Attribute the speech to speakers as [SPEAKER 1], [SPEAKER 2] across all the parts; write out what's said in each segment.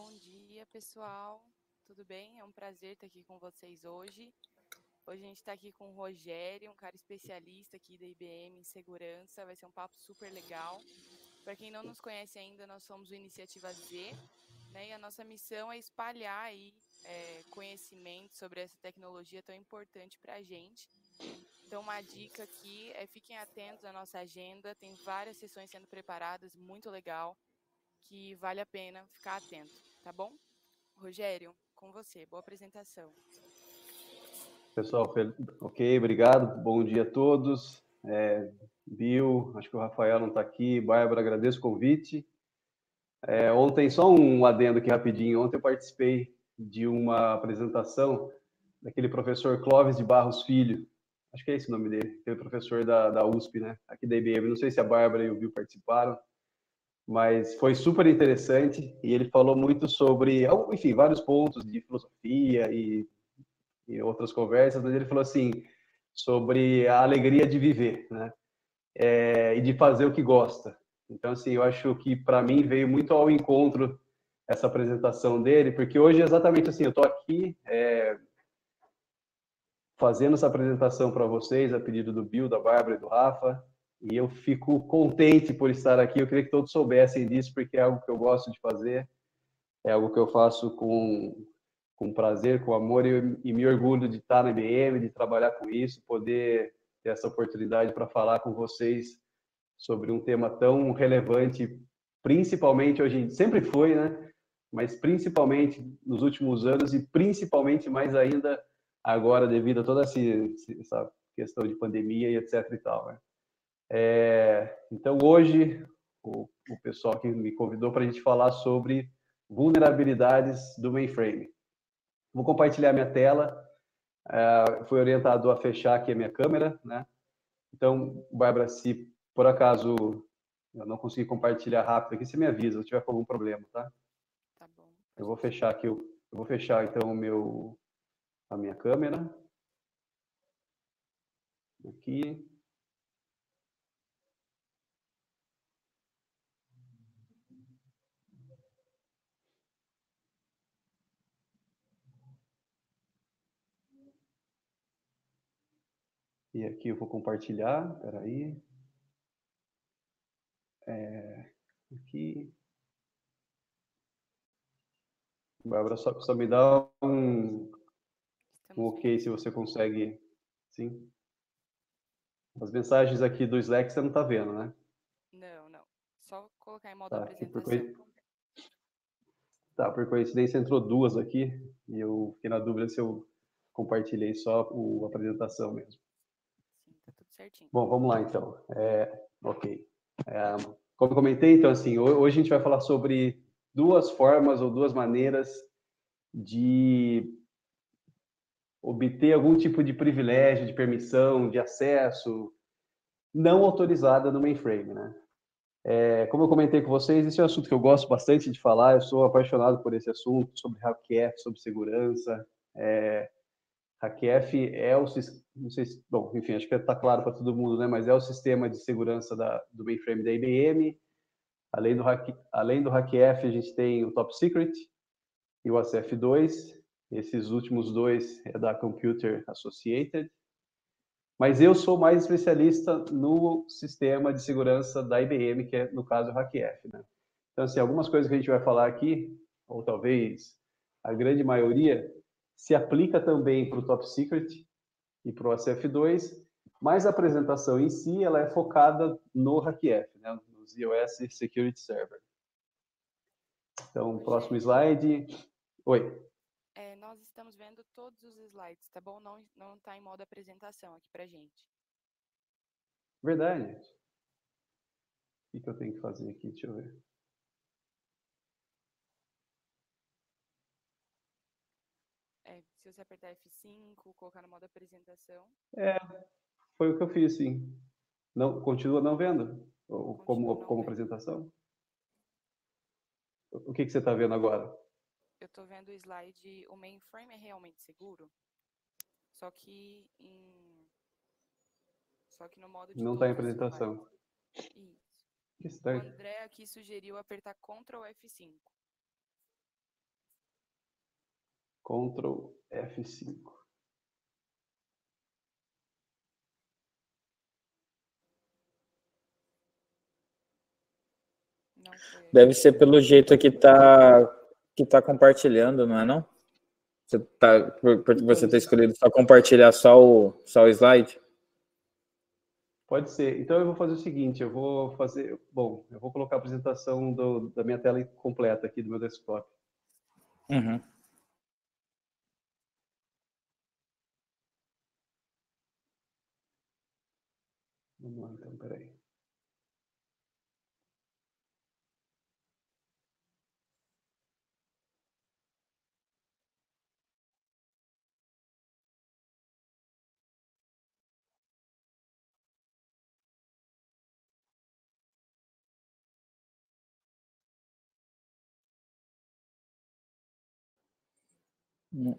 [SPEAKER 1] Bom dia, pessoal. Tudo bem? É um prazer estar aqui com vocês hoje. Hoje a gente está aqui com o Rogério, um cara especialista aqui da IBM em segurança. Vai ser um papo super legal. Para quem não nos conhece ainda, nós somos o Iniciativa Z, né? E a nossa missão é espalhar aí conhecimento sobre essa tecnologia tão importante para a gente. Então, uma dica aqui é fiquem atentos à nossa agenda. Tem várias sessões sendo preparadas, muito legal, que vale a pena ficar atento, tá bom? Rogério, com você. Boa apresentação.
[SPEAKER 2] Pessoal, ok, obrigado. Bom dia a todos. Bill, acho que o Rafael não está aqui. Bárbara, agradeço o convite. Ontem, só um adendo aqui rapidinho. Ontem eu participei de uma apresentação daquele professor Clóvis de Barros Filho. Acho que é esse o nome dele, aquele professor da USP, né? Aqui da IBM. Não sei se a Bárbara e o Bill participaram, mas foi super interessante e ele falou muito sobre, enfim, vários pontos de filosofia e outras conversas, mas ele falou assim sobre a alegria de viver, né? E de fazer o que gosta. Então, assim, eu acho que para mim veio muito ao encontro essa apresentação dele, porque hoje exatamente assim, eu estou aqui fazendo essa apresentação para vocês a pedido do Bill, da Bárbara e do Rafa, e eu fico contente por estar aqui. Eu queria que todos soubessem disso, porque é algo que eu gosto de fazer, é algo que eu faço com prazer, com amor, e me orgulho de estar na IBM, de trabalhar com isso, poder ter essa oportunidade para falar com vocês sobre um tema tão relevante, principalmente hoje, sempre foi, né? Mas principalmente nos últimos anos e principalmente mais ainda agora devido a toda essa questão de pandemia e etc e tal, né? Então hoje o pessoal que me convidou para a gente falar sobre vulnerabilidades do mainframe. Vou compartilhar minha tela. Fui orientado a fechar aqui a minha câmera, né? Então, Bárbara, se por acaso eu não conseguir compartilhar rápido aqui, você me avisa se tiver algum problema, tá?
[SPEAKER 1] Tá bom.
[SPEAKER 2] Eu vou fechar aqui, eu vou fechar então a minha câmera. Aqui. E aqui eu vou compartilhar, peraí. Aqui. Bárbara, só me dá um ok se você consegue. Sim. As mensagens aqui do Slack você não está vendo, né?
[SPEAKER 1] Não. Só colocar em modo
[SPEAKER 2] Tá,
[SPEAKER 1] apresentação.
[SPEAKER 2] Por coincidência entrou duas aqui e eu fiquei na dúvida se eu compartilhei só a apresentação mesmo.
[SPEAKER 1] Sim, tá tudo certinho.
[SPEAKER 2] Bom, vamos lá então. Ok. Como eu comentei, então, assim, hoje a gente vai falar sobre duas formas ou duas maneiras de obter algum tipo de privilégio, de permissão, de acesso não autorizada no mainframe, né? Como eu comentei com vocês, esse é um assunto que eu gosto bastante de falar, eu sou apaixonado por esse assunto, sobre hackF, sobre segurança. HackF é não sei se, bom, enfim, acho que está claro para todo mundo, né? Mas é o sistema de segurança do mainframe da IBM. Além do HackF, a gente tem o Top Secret e o ACF2. Esses últimos dois é da Computer Associated. Mas eu sou mais especialista no sistema de segurança da IBM, que é, no caso, o HackF, né? Então, assim, algumas coisas que a gente vai falar aqui, ou talvez a grande maioria, se aplica também para o Top Secret e para o ACF2, mas a apresentação em si ela é focada no HackF, né? No ZOS Security Server. Então,
[SPEAKER 1] Rogério,
[SPEAKER 2] próximo slide. Oi.
[SPEAKER 1] Nós estamos vendo todos os slides, tá bom? Não tá em modo apresentação aqui pra gente.
[SPEAKER 2] Verdade. O que eu tenho que fazer aqui? Deixa eu ver.
[SPEAKER 1] Se você apertar F5, colocar no modo apresentação.
[SPEAKER 2] Foi o que eu fiz, sim. Não, continua não vendo?
[SPEAKER 1] Continua não
[SPEAKER 2] Como
[SPEAKER 1] vendo.
[SPEAKER 2] apresentação? O que você está vendo agora?
[SPEAKER 1] Eu tô vendo o slide, o mainframe é realmente seguro? Só que no modo de
[SPEAKER 2] Não está em
[SPEAKER 1] todos os slides.
[SPEAKER 2] apresentação.
[SPEAKER 1] Isso.
[SPEAKER 2] Que
[SPEAKER 1] O
[SPEAKER 2] estranho.
[SPEAKER 1] André aqui sugeriu apertar Ctrl F5.
[SPEAKER 2] Ctrl F5.
[SPEAKER 1] Não foi aí.
[SPEAKER 3] Deve ser pelo jeito que tá compartilhando, não é não? Você tá, por você ter escolhido só compartilhar só o slide?
[SPEAKER 2] Pode ser. Então eu vou fazer o seguinte, eu vou colocar a apresentação da minha tela completa aqui do meu desktop.
[SPEAKER 3] Uhum.
[SPEAKER 2] Vamos lá, então, peraí.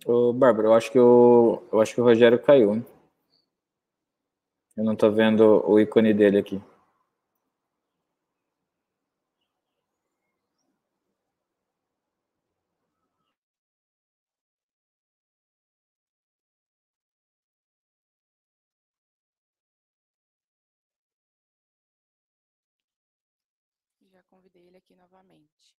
[SPEAKER 3] Ô, Bárbara, eu acho que o Rogério caiu, hein? Eu não tô vendo o ícone dele aqui.
[SPEAKER 1] Já convidei ele aqui novamente.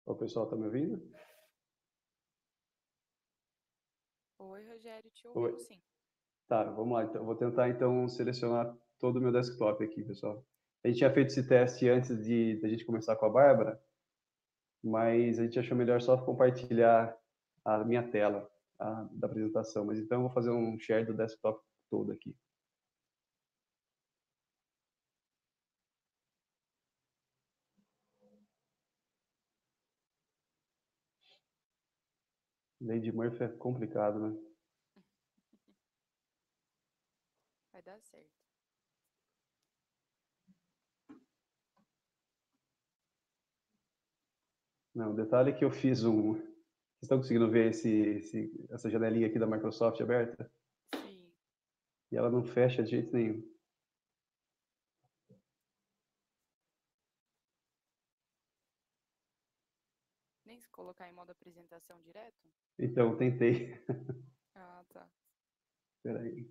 [SPEAKER 2] O pessoal está me ouvindo?
[SPEAKER 1] Oi, Rogério, te
[SPEAKER 2] Oi.
[SPEAKER 1] ouvimos sim.
[SPEAKER 2] Tá, vamos lá. Então, vou tentar então selecionar todo o meu desktop aqui, pessoal. A gente tinha feito esse teste antes da gente começar com a Bárbara, mas a gente achou melhor só compartilhar a minha tela da apresentação. Mas então eu vou fazer um share do desktop todo aqui. Lady Murphy é complicado, né?
[SPEAKER 1] Vai dar certo.
[SPEAKER 2] Não, o detalhe é que eu fiz Vocês estão conseguindo ver essa janelinha aqui da Microsoft aberta?
[SPEAKER 1] Sim.
[SPEAKER 2] E ela não fecha de jeito nenhum.
[SPEAKER 1] Nem se colocar em modo apresentação direto?
[SPEAKER 2] Então, tentei.
[SPEAKER 1] Ah, tá.
[SPEAKER 2] Espera aí.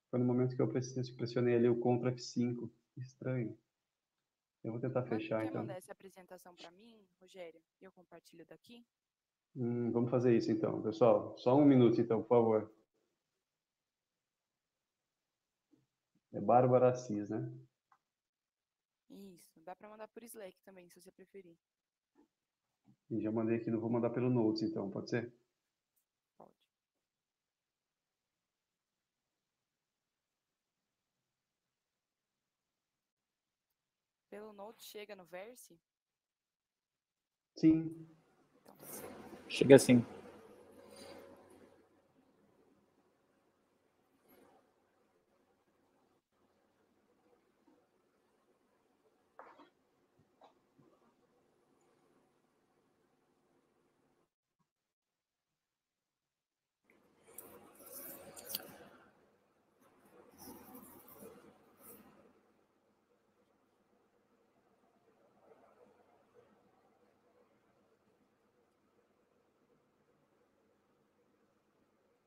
[SPEAKER 2] Foi no momento que eu pressionei ali o Ctrl F5. Estranho. Eu vou tentar fechar,
[SPEAKER 1] Quer
[SPEAKER 2] então.
[SPEAKER 1] mandar essa apresentação para mim, Rogério? E eu compartilho daqui?
[SPEAKER 2] Vamos fazer isso, então. Pessoal, só um minuto, então, por favor. É Bárbara Assis, né?
[SPEAKER 1] Isso. Dá para mandar por Slack também, se você preferir.
[SPEAKER 2] E já mandei aqui, não vou mandar pelo Notes, então, pode ser?
[SPEAKER 1] Pode. Pelo Note chega no Verse?
[SPEAKER 2] Sim.
[SPEAKER 1] Então tá certo.
[SPEAKER 3] Chega assim.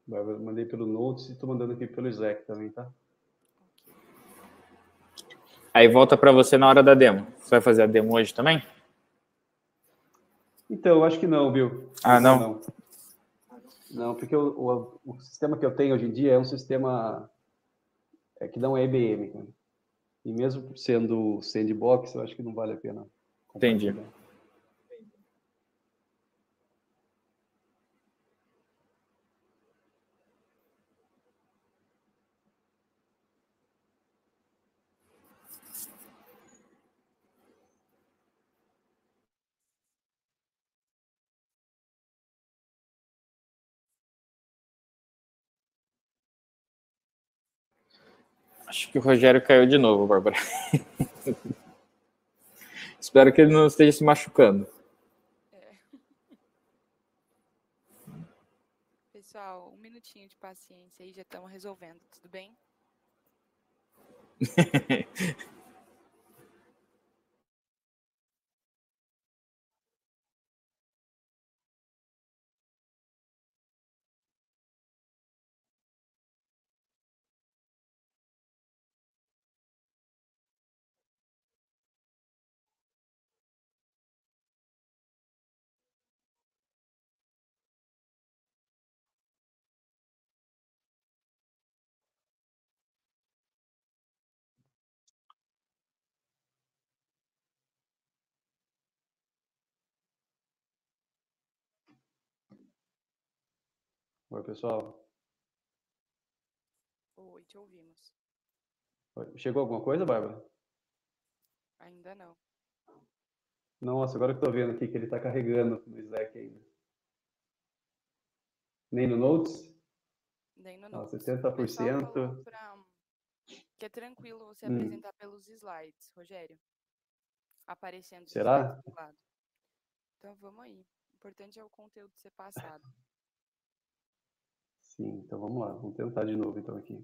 [SPEAKER 2] Bárbara, mandei pelo Notes e estou mandando aqui pelo Slack também, tá?
[SPEAKER 1] Ok.
[SPEAKER 3] Aí volta para você na hora da demo. Você vai fazer a demo hoje também?
[SPEAKER 2] Então, acho que não, Bill.
[SPEAKER 3] Ah, não?
[SPEAKER 2] Não, porque o sistema que eu tenho hoje em dia é um sistema que não é IBM, cara. E mesmo sendo sandbox, eu acho que não vale a pena
[SPEAKER 3] Entendi.
[SPEAKER 2] compartilhar.
[SPEAKER 3] Acho que o Rogério caiu de novo, Bárbara. Espero que ele não esteja se machucando.
[SPEAKER 1] Pessoal, um minutinho de paciência aí, já estamos resolvendo, tudo bem?
[SPEAKER 2] Oi, pessoal.
[SPEAKER 1] Oi, te ouvimos.
[SPEAKER 2] Chegou alguma coisa, Bárbara?
[SPEAKER 1] Ainda não.
[SPEAKER 2] Nossa, agora que eu tô vendo aqui que ele tá carregando no Slack ainda. Nem no Notes?
[SPEAKER 1] Nem no
[SPEAKER 2] Ah,
[SPEAKER 1] Notes. O pessoal
[SPEAKER 2] 70%.
[SPEAKER 1] falou que é tranquilo você apresentar pelos slides, Rogério. Aparecendo os
[SPEAKER 2] Será?
[SPEAKER 1] slides do lado. Então vamos aí. O importante é o conteúdo ser passado.
[SPEAKER 2] Sim, então vamos lá. Vamos tentar de novo então aqui.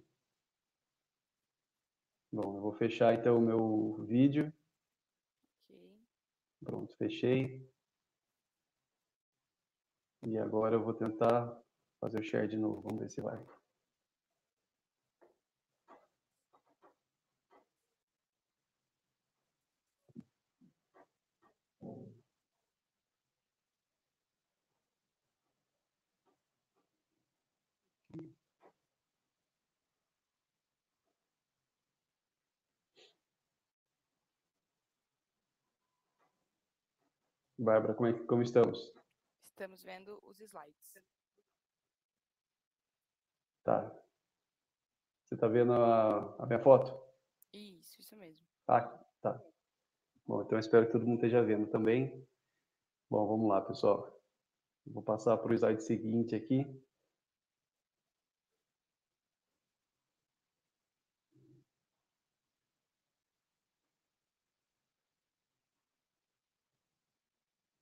[SPEAKER 2] Bom, eu vou fechar então o meu vídeo.
[SPEAKER 1] Ok.
[SPEAKER 2] Pronto, fechei. E agora eu vou tentar fazer o share de novo. Vamos ver se vai. Bárbara, como estamos?
[SPEAKER 1] Estamos vendo os slides.
[SPEAKER 2] Tá. Você tá vendo a minha foto?
[SPEAKER 1] Isso mesmo.
[SPEAKER 2] Ah, tá. Bom, então eu espero que todo mundo esteja vendo também. Bom, vamos lá, pessoal. Vou passar para o slide seguinte aqui.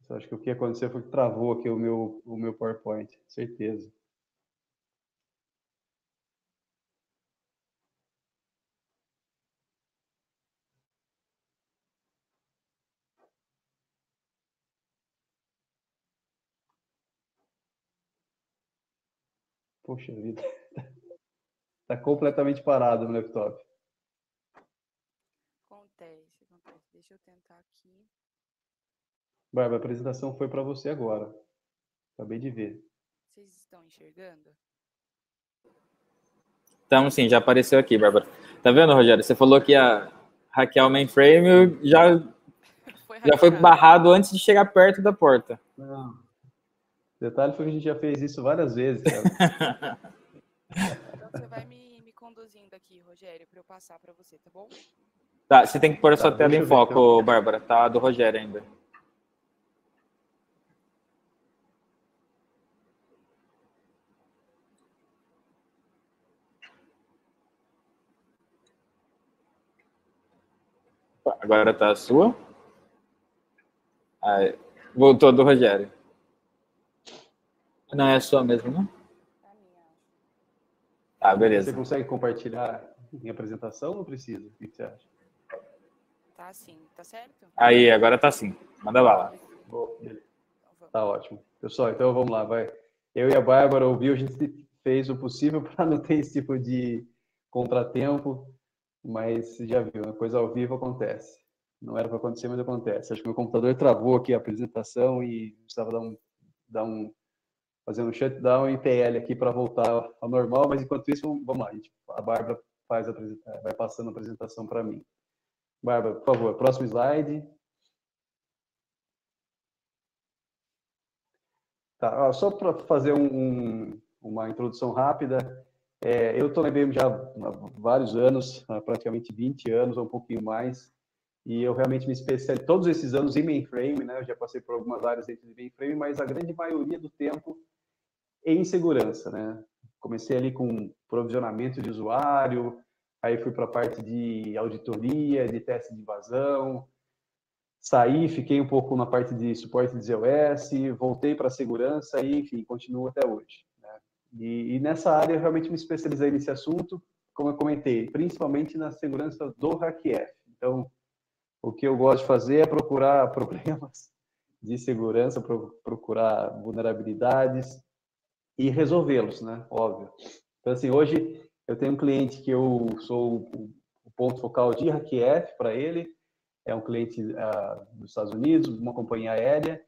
[SPEAKER 2] Eu acho que o que aconteceu foi que travou aqui o meu PowerPoint, certeza. Poxa vida. Está completamente parado no laptop.
[SPEAKER 1] Acontece. Deixa eu tentar aqui.
[SPEAKER 2] Bárbara, a apresentação foi para você agora. Acabei de ver.
[SPEAKER 1] Vocês estão enxergando?
[SPEAKER 3] Então, sim, já apareceu aqui, Bárbara. Tá vendo, Rogério? Você falou que ia hackear o mainframe, já foi barrado antes de chegar perto da porta.
[SPEAKER 2] Não. O detalhe foi que a gente já fez isso várias vezes, cara.
[SPEAKER 1] Então você vai me conduzindo aqui, Rogério, para eu passar para você, tá bom?
[SPEAKER 3] Tá, você tem que pôr a sua tela
[SPEAKER 2] deixa
[SPEAKER 3] em
[SPEAKER 2] eu ver,
[SPEAKER 3] foco,
[SPEAKER 2] então.
[SPEAKER 3] Bárbara. Tá do Rogério ainda. Agora tá a sua. Aí, voltou do Rogério. Não é a sua mesmo, não?
[SPEAKER 1] A minha, acho.
[SPEAKER 3] Tá, beleza.
[SPEAKER 2] Você consegue compartilhar em apresentação ou não precisa? O que você acha?
[SPEAKER 1] Tá sim, tá certo?
[SPEAKER 3] Aí, agora tá sim. Manda bala.
[SPEAKER 2] Bom, beleza.
[SPEAKER 1] Então vamos.
[SPEAKER 2] Tá ótimo. Pessoal, então vamos lá, vai. Eu e a Bárbara ouviu, a gente fez o possível para não ter esse tipo de contratempo, mas já viu, a coisa ao vivo acontece. Não era para acontecer, mas acontece. Acho que meu computador travou aqui a apresentação e precisava dar um fazendo um shutdown em TL aqui para voltar ao normal, mas enquanto isso, vamos lá, a Bárbara vai passando a apresentação para mim. Bárbara, por favor, próximo slide. Tá, só para fazer uma introdução rápida, eu estou na IBM já há vários anos, há praticamente 20 anos, ou um pouquinho mais, e eu realmente me especializei todos esses anos em mainframe, né? Eu já passei por algumas áreas dentro de mainframe, mas a grande maioria do tempo em segurança, né? Comecei ali com provisionamento de usuário, aí fui para a parte de auditoria, de teste de invasão, saí, fiquei um pouco na parte de suporte de ZOS, voltei para a segurança e, enfim, continuo até hoje, né? E nessa área eu realmente me especializei nesse assunto, como eu comentei, principalmente na segurança do HackF. Então, o que eu gosto de fazer é procurar problemas de segurança, procurar vulnerabilidades e resolvê-los, né? Óbvio. Então, assim, hoje eu tenho um cliente que eu sou o ponto focal de HackF para ele, é um cliente dos Estados Unidos, uma companhia aérea,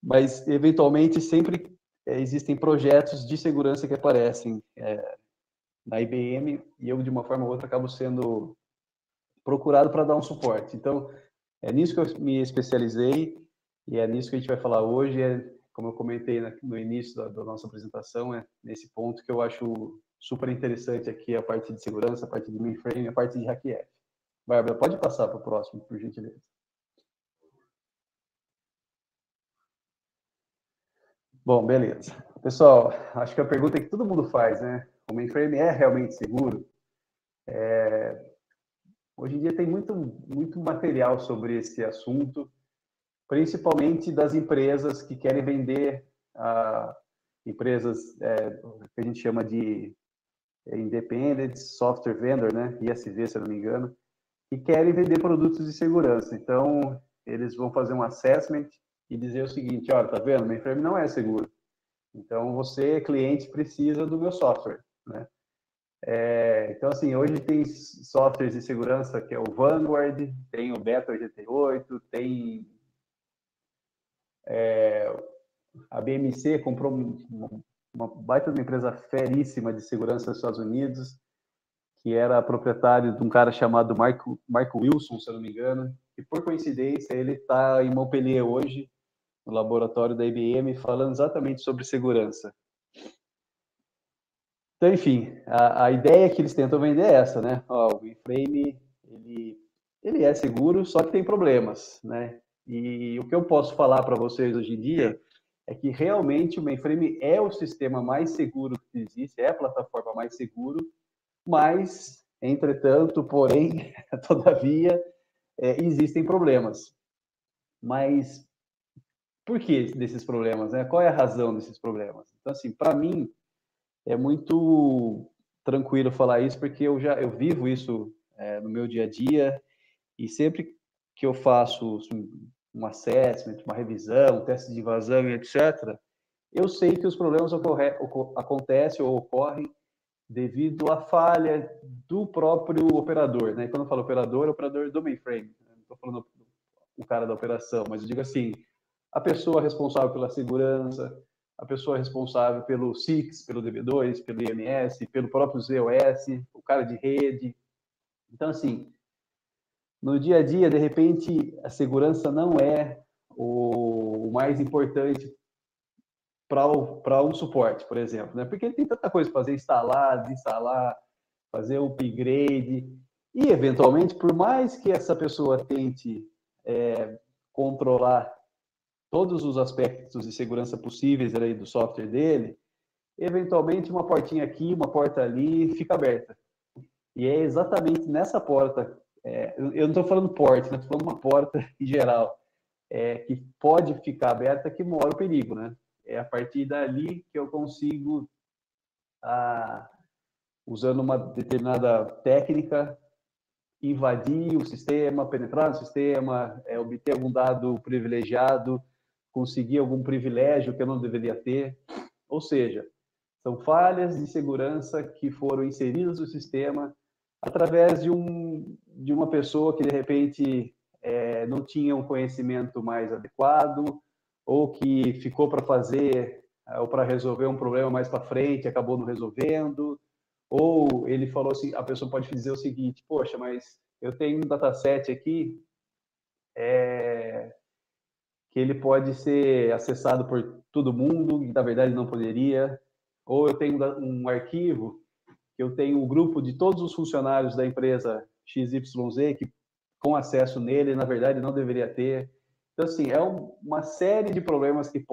[SPEAKER 2] mas, eventualmente, sempre existem projetos de segurança que aparecem na IBM e eu, de uma forma ou outra, acabo sendo procurado para dar um suporte. Então, é nisso que eu me especializei e é nisso que a gente vai falar hoje. Como eu comentei no início da nossa apresentação, é nesse ponto que eu acho super interessante aqui a parte de segurança, a parte de mainframe, a parte de HackF. Bárbara, pode passar para o próximo, por gentileza. Bom, beleza. Pessoal, acho que a pergunta que todo mundo faz, né? O mainframe é realmente seguro? Hoje em dia tem muito material sobre esse assunto, principalmente das empresas que querem vender, empresas que a gente chama de Independent Software Vendor, né? ISV, se eu não me engano, que querem vender produtos de segurança. Então, eles vão fazer um assessment e dizer o seguinte: olha, tá vendo? Mainframe não é seguro. Então, você, cliente, precisa do meu software, né? Então, assim, hoje tem softwares de segurança que é o Vanguard, tem o Beta GT8, tem a BMC comprou uma baita de uma empresa feríssima de segurança dos Estados Unidos, que era proprietário de um cara chamado Mark Wilson, se eu não me engano, e por coincidência ele está em Montpellier hoje, no laboratório da IBM, falando exatamente sobre segurança. Então, enfim, a ideia que eles tentam vender é essa, né? O mainframe, ele é seguro, só que tem problemas, né? E o que eu posso falar para vocês hoje em dia é que realmente o mainframe é o sistema mais seguro que existe, é a plataforma mais segura, mas, entretanto, porém, todavia, existem problemas. Mas por que desses problemas, né? Qual é a razão desses problemas? Então, assim, para mim, é muito tranquilo falar isso, porque eu vivo isso no meu dia a dia, e sempre que eu faço um assessment, uma revisão, um teste de invasão e etc., eu sei que os problemas acontecem ou ocorrem devido à falha do próprio operador, né? Quando eu falo operador, é o operador do mainframe. Não estou falando o cara da operação, mas eu digo assim, a pessoa responsável pela segurança, a pessoa responsável pelo SIX, pelo DB2, pelo IMS, pelo próprio ZOS, o cara de rede. Então, assim, no dia a dia, de repente, a segurança não é o mais importante para um suporte, por exemplo, né? Porque ele tem tanta coisa para fazer, instalar, desinstalar, fazer o upgrade, e, eventualmente, por mais que essa pessoa tente controlar todos os aspectos de segurança possíveis aí do software dele, eventualmente uma portinha aqui, uma porta ali, fica aberta. E é exatamente nessa porta, eu não estou falando porta, né? Estou falando uma porta em geral, que pode ficar aberta, que mora o perigo, né? É a partir dali que eu consigo, usando uma determinada técnica, invadir o sistema, penetrar no sistema, obter algum dado privilegiado, conseguir algum privilégio que eu não deveria ter. Ou seja, são falhas de segurança que foram inseridas no sistema através de uma pessoa que, de repente, não tinha um conhecimento mais adequado, ou que ficou para fazer ou para resolver um problema mais para frente, acabou não resolvendo, ou ele falou assim, a pessoa pode dizer o seguinte, poxa, mas eu tenho um dataset aqui que ele pode ser acessado por todo mundo, e na verdade não poderia, ou eu tenho um arquivo que eu tenho um grupo de todos os funcionários da empresa XYZ que com acesso nele, na verdade não deveria ter. Então, assim, é uma série de problemas que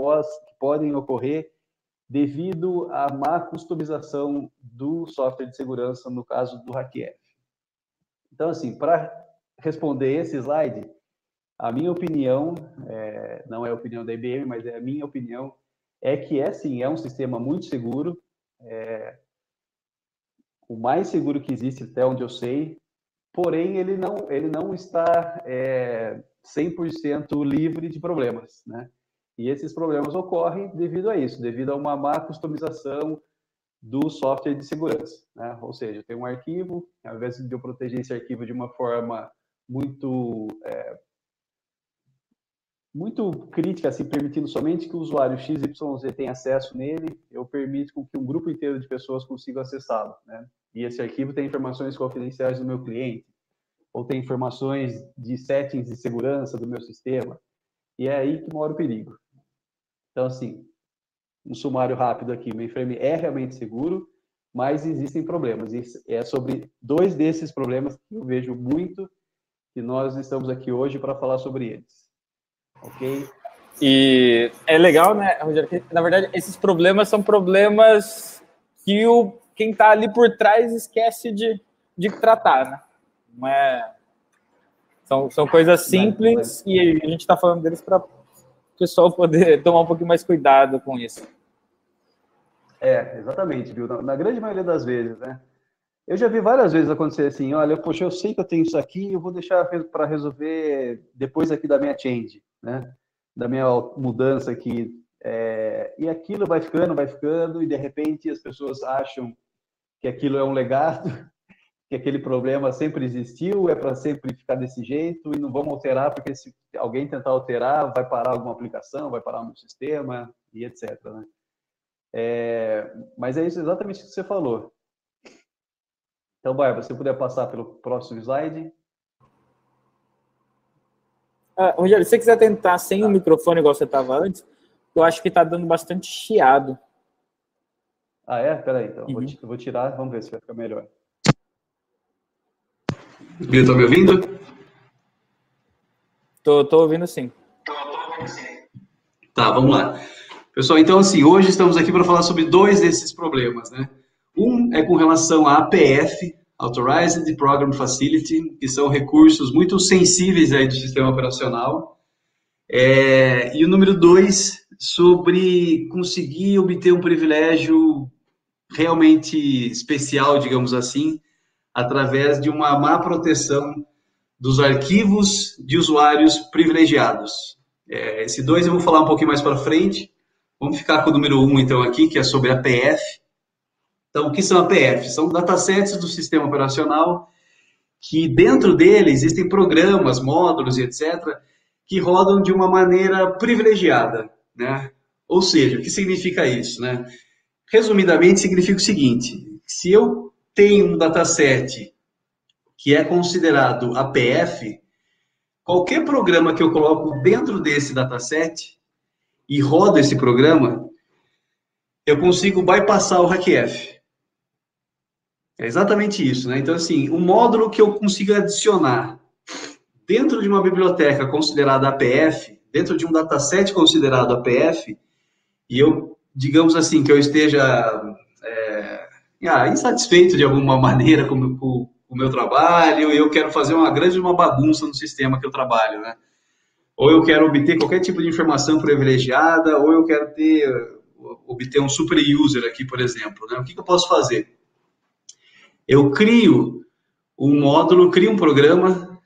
[SPEAKER 2] podem ocorrer devido à má customização do software de segurança, no caso do HackF. Então, assim, para responder esse slide, a minha opinião, não é a opinião da IBM, mas é a minha opinião, é que sim, é um sistema muito seguro, o mais seguro que existe até onde eu sei, porém ele não está 100% livre de problemas, né? E esses problemas ocorrem devido a isso, devido a uma má customização do software de segurança, né? Ou seja, eu tenho um arquivo, ao invés de eu proteger esse arquivo de uma forma muito crítica, assim, permitindo somente que o usuário XYZ tenha acesso nele, eu permito que um grupo inteiro de pessoas consiga acessá-lo, né? E esse arquivo tem informações confidenciais do meu cliente, ou tem informações de settings de segurança do meu sistema, e é aí que mora o perigo. Então, assim, um sumário rápido aqui, o mainframe é realmente seguro, mas existem problemas, e é sobre 2 desses problemas que eu vejo muito, que nós estamos aqui hoje para falar sobre eles. Ok?
[SPEAKER 3] E é legal, né, Rogério, que, na verdade, esses problemas são problemas que quem está ali por trás esquece de tratar, né? Não é... São coisas simples e a gente está falando deles para o pessoal poder tomar um pouquinho mais cuidado com isso.
[SPEAKER 2] Exatamente, viu? Na grande maioria das vezes, né? Eu já vi várias vezes acontecer assim, olha, poxa, eu sei que eu tenho isso aqui, eu vou deixar para resolver depois aqui da minha change, né? Da minha mudança aqui. E aquilo vai ficando, e de repente as pessoas acham que aquilo é um legado, que aquele problema sempre existiu, é para sempre ficar desse jeito, e não vamos alterar, porque se alguém tentar alterar, vai parar alguma aplicação, vai parar um sistema, e etc, né? Mas é isso, exatamente o que você falou. Então, Bárbara, se você puder passar pelo próximo slide.
[SPEAKER 3] Rogério, se você quiser tentar sem o microfone igual você estava antes, eu acho que está dando bastante chiado.
[SPEAKER 2] Peraí, então. Eu vou tirar, vamos ver se vai ficar melhor.
[SPEAKER 4] Viu, tá me ouvindo?
[SPEAKER 3] Tô ouvindo sim.
[SPEAKER 4] Tá, vamos lá. Pessoal, então assim, hoje estamos aqui para falar sobre 2 desses problemas, né? Um é com relação à APF, Authorized Program Facility, que são recursos muito sensíveis aí do sistema operacional. E o número 2, sobre conseguir obter um privilégio realmente especial, digamos assim, através de uma má proteção dos arquivos de usuários privilegiados. Esse 2 eu vou falar um pouquinho mais para frente. Vamos ficar com o número 1, então, aqui, que é sobre APF. Então, o que são APF? São datasets do sistema operacional que dentro dele existem programas, módulos e etc., que rodam de uma maneira privilegiada, né? Ou seja, o que significa isso, né? Resumidamente, significa o seguinte: se eu tenho um dataset que é considerado APF, qualquer programa que eu coloco dentro desse dataset e rodo esse programa, eu consigo bypassar o HackF. É exatamente isso, né? Então, assim, o módulo que eu consigo adicionar dentro de uma biblioteca considerada APF, dentro de um dataset considerado APF, e eu, digamos assim, que eu esteja insatisfeito de alguma maneira com o meu trabalho, e eu quero fazer uma grande bagunça no sistema que eu trabalho, né? Ou eu quero obter qualquer tipo de informação privilegiada, ou eu quero obter um super user aqui, por exemplo, né? O que eu posso fazer? Eu crio um módulo, crio um programa,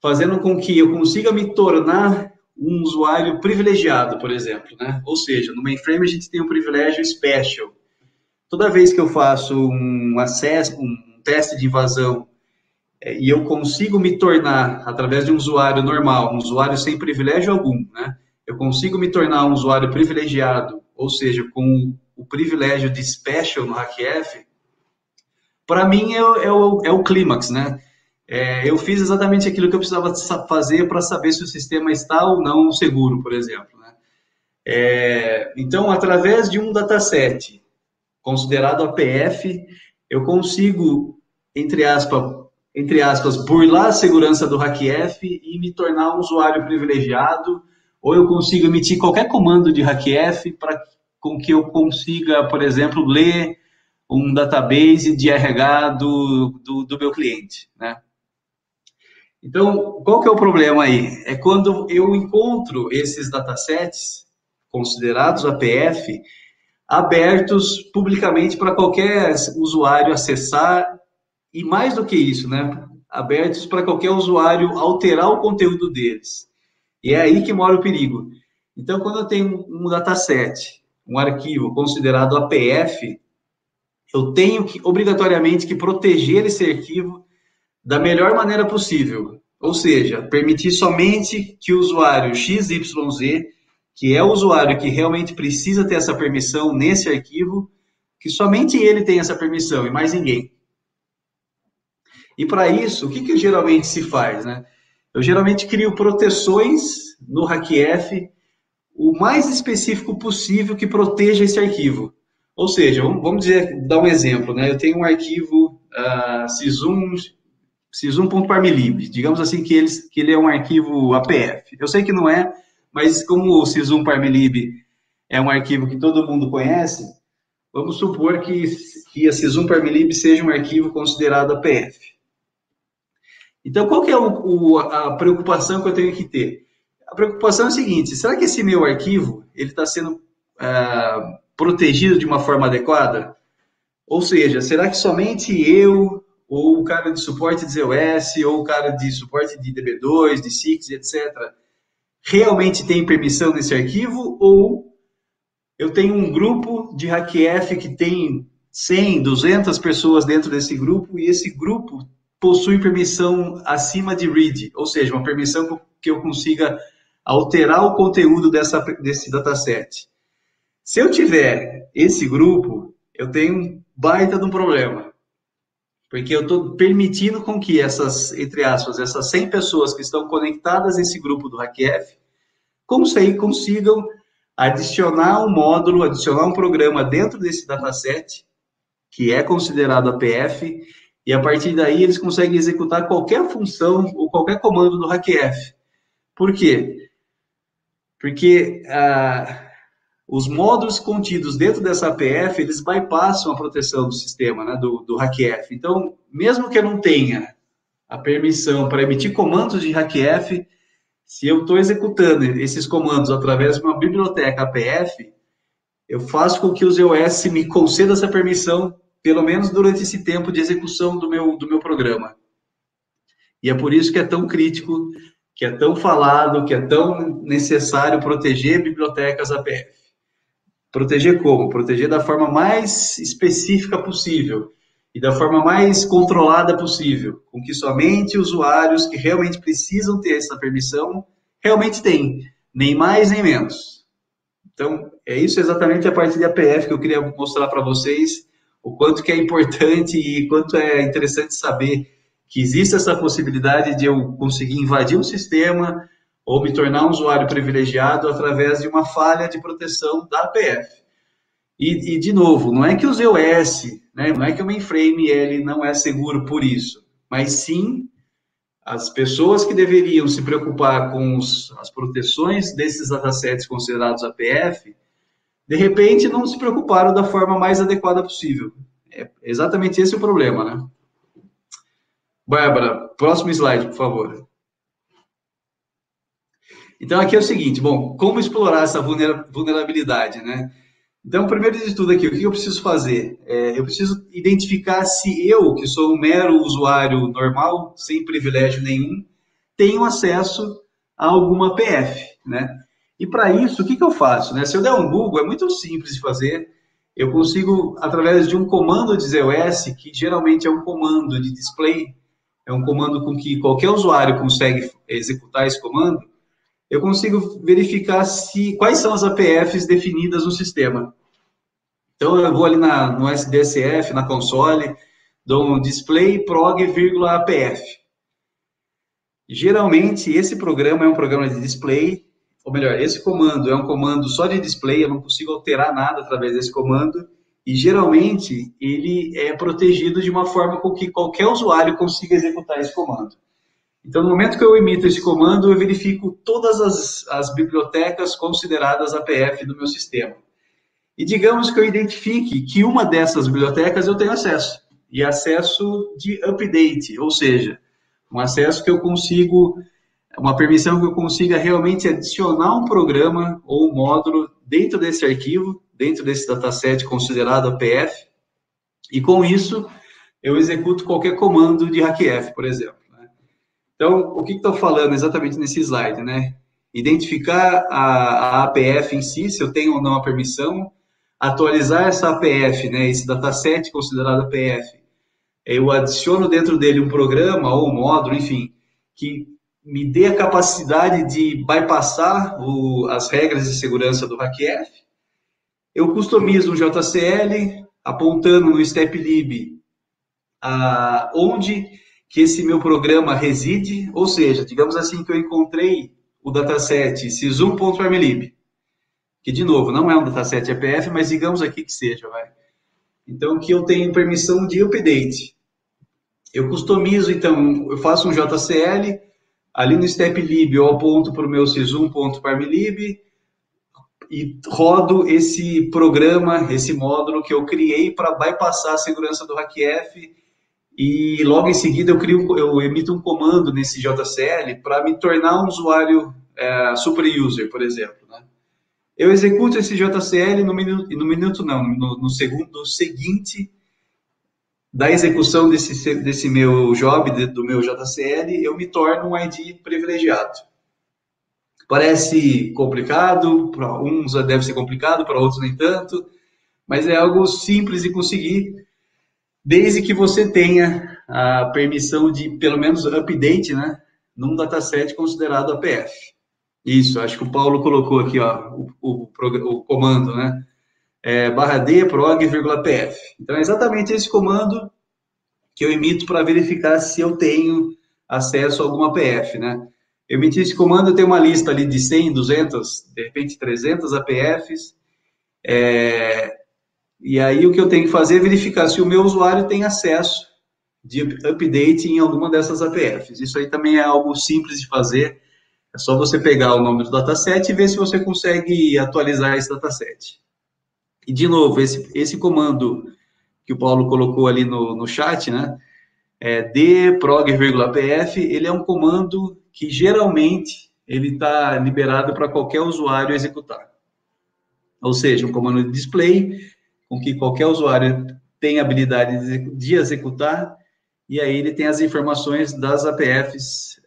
[SPEAKER 4] fazendo com que eu consiga me tornar um usuário privilegiado, por exemplo, né? Ou seja, no mainframe a gente tem um privilégio special. Toda vez que eu faço um acesso, um teste de invasão, e eu consigo me tornar, através de um usuário normal, um usuário sem privilégio algum, né? eu consigo me tornar um usuário privilegiado, ou seja, com o privilégio de special no HackF, para mim é o clímax, né? Eu fiz exatamente aquilo que eu precisava fazer para saber se o sistema está ou não seguro, por exemplo, né? Então, através de um dataset considerado APF, eu consigo, entre aspas, burlar a segurança do HackF e me tornar um usuário privilegiado, ou eu consigo emitir qualquer comando de HackF com que eu consiga, por exemplo, ler um database de RH do meu cliente, né? Então, qual que é o problema aí? É quando eu encontro esses datasets considerados APF abertos publicamente para qualquer usuário acessar, e mais do que isso, né? Abertos para qualquer usuário alterar o conteúdo deles. E é aí que mora o perigo. Então, quando eu tenho um dataset, um arquivo considerado APF, eu tenho obrigatoriamente que proteger esse arquivo da melhor maneira possível. Ou seja, permitir somente que o usuário XYZ, que é o usuário que realmente precisa ter essa permissão nesse arquivo, que somente ele tem essa permissão e mais ninguém. E para isso, o que geralmente se faz, né? Eu geralmente crio proteções no HackF o mais específico possível que proteja esse arquivo. Ou seja, vamos dar um exemplo, né? Eu tenho um arquivo sysum.parmlib, digamos assim que ele é um arquivo APF. Eu sei que não é, mas como o sysum.parmlib é um arquivo que todo mundo conhece, vamos supor que a sysum.parmlib seja um arquivo considerado APF. Então, qual que é a preocupação que eu tenho que ter? A preocupação é a seguinte: será que esse meu arquivo ele está sendo protegido de uma forma adequada? Ou seja, será que somente eu, ou o cara de suporte de ZOS, ou o cara de suporte de DB2, de SIX, etc., realmente tem permissão nesse arquivo? Ou eu tenho um grupo de HackF que tem 100, 200 pessoas dentro desse grupo, e esse grupo possui permissão acima de read, ou seja, uma permissão que eu consiga alterar o conteúdo desse dataset. Se eu tiver esse grupo, eu tenho um baita de um problema, porque eu estou permitindo com que essas, entre aspas, essas 100 pessoas que estão conectadas nesse grupo do HackF consigam adicionar um módulo, adicionar um programa dentro desse dataset, que é considerado APF, e a partir daí eles conseguem executar qualquer função ou qualquer comando do HackF. Por quê? Porque os módulos contidos dentro dessa APF, eles bypassam a proteção do sistema, né, do HackF. Então, mesmo que eu não tenha a permissão para emitir comandos de HackF, se eu estou executando esses comandos através de uma biblioteca APF, eu faço com que o ZOS me conceda essa permissão, pelo menos durante esse tempo de execução do meu programa. E é por isso que é tão crítico, que é tão falado, que é tão necessário proteger bibliotecas APF. Proteger como? Proteger da forma mais específica possível e da forma mais controlada possível, com que somente usuários que realmente precisam ter essa permissão realmente têm, nem mais nem menos. Então, é isso exatamente a parte de APF que eu queria mostrar para vocês, o quanto que é importante e quanto é interessante saber que existe essa possibilidade de eu conseguir invadir um sistema ou me tornar um usuário privilegiado através de uma falha de proteção da APF. E de novo, não é que o ZOS, né, não é que o mainframe ele não é seguro por isso, mas sim as pessoas que deveriam se preocupar com as proteções desses datasets considerados APF, de repente não se preocuparam da forma mais adequada possível. É exatamente esse o problema, né? Bárbara, próximo slide, por favor. Então, aqui é o seguinte, bom, como explorar essa vulnerabilidade, né? Então, primeiro de tudo aqui, o que eu preciso fazer? Eu preciso identificar se eu, que sou um mero usuário normal, sem privilégio nenhum, tenho acesso a alguma APF, né? E para isso, o que eu faço? Né? Se eu der um Google, é muito simples de fazer. Eu consigo, através de um comando de ZOS, que geralmente é um comando de display, é um comando com que qualquer usuário consegue executar esse comando, eu consigo verificar quais são as APFs definidas no sistema. Então, eu vou ali no SDSF, na console, dou um display prog, APF. Geralmente, esse programa é um programa de display, ou melhor, esse comando é um comando só de display, eu não consigo alterar nada através desse comando, e geralmente ele é protegido de uma forma com que qualquer usuário consiga executar esse comando. Então, no momento que eu emito esse comando, eu verifico todas as bibliotecas consideradas APF do meu sistema. E digamos que eu identifique que uma dessas bibliotecas eu tenho acesso, e acesso de update, ou seja, um acesso que eu consigo, uma permissão que eu consiga realmente adicionar um programa ou um módulo dentro desse arquivo, dentro desse dataset considerado APF, e com isso eu executo qualquer comando de hackf, por exemplo. Então, o que estou falando exatamente nesse slide, né? Identificar a APF em si, se eu tenho ou não a permissão, atualizar essa APF, né, esse dataset considerado APF, eu adiciono dentro dele um programa ou um módulo, enfim, que me dê a capacidade de bypassar as regras de segurança do hackf. Eu customizo um JCL, apontando no steplib onde que esse meu programa reside, ou seja, digamos assim que eu encontrei o dataset sys1.farmlib, que, de novo, não é um dataset APF, mas digamos aqui que seja, vai. Então, que eu tenho permissão de update. Eu customizo, então, eu faço um JCL, ali no steplib eu aponto para o meu sys1.farmlib e rodo esse programa, esse módulo que eu criei para bypassar a segurança do hackf. E logo em seguida eu emito um comando nesse JCL para me tornar um usuário super user, por exemplo. Né? Eu executo esse JCL no segundo seguinte da execução desse meu job, do meu JCL, eu me torno um ID privilegiado. Parece complicado, para uns deve ser complicado, para outros nem tanto, mas é algo simples de conseguir, desde que você tenha a permissão de, pelo menos, update, né, num dataset considerado APF. Isso, acho que o Paulo colocou aqui, ó, o comando, né, /d prog, APF. Então, é exatamente esse comando que eu emito para verificar se eu tenho acesso a alguma APF, né. Eu emiti esse comando, eu tenho uma lista ali de 100, 200, de repente 300 APFs, e aí o que eu tenho que fazer é verificar se o meu usuário tem acesso de update em alguma dessas APFs. Isso aí também é algo simples de fazer. É só você pegar o nome do dataset e ver se você consegue atualizar esse dataset. E, de novo, esse comando que o Paulo colocou ali no chat, né? dprog, APF, ele é um comando que geralmente ele está liberado para qualquer usuário executar. Ou seja, um comando de display com que qualquer usuário tem a habilidade de executar, e aí ele tem as informações das APFs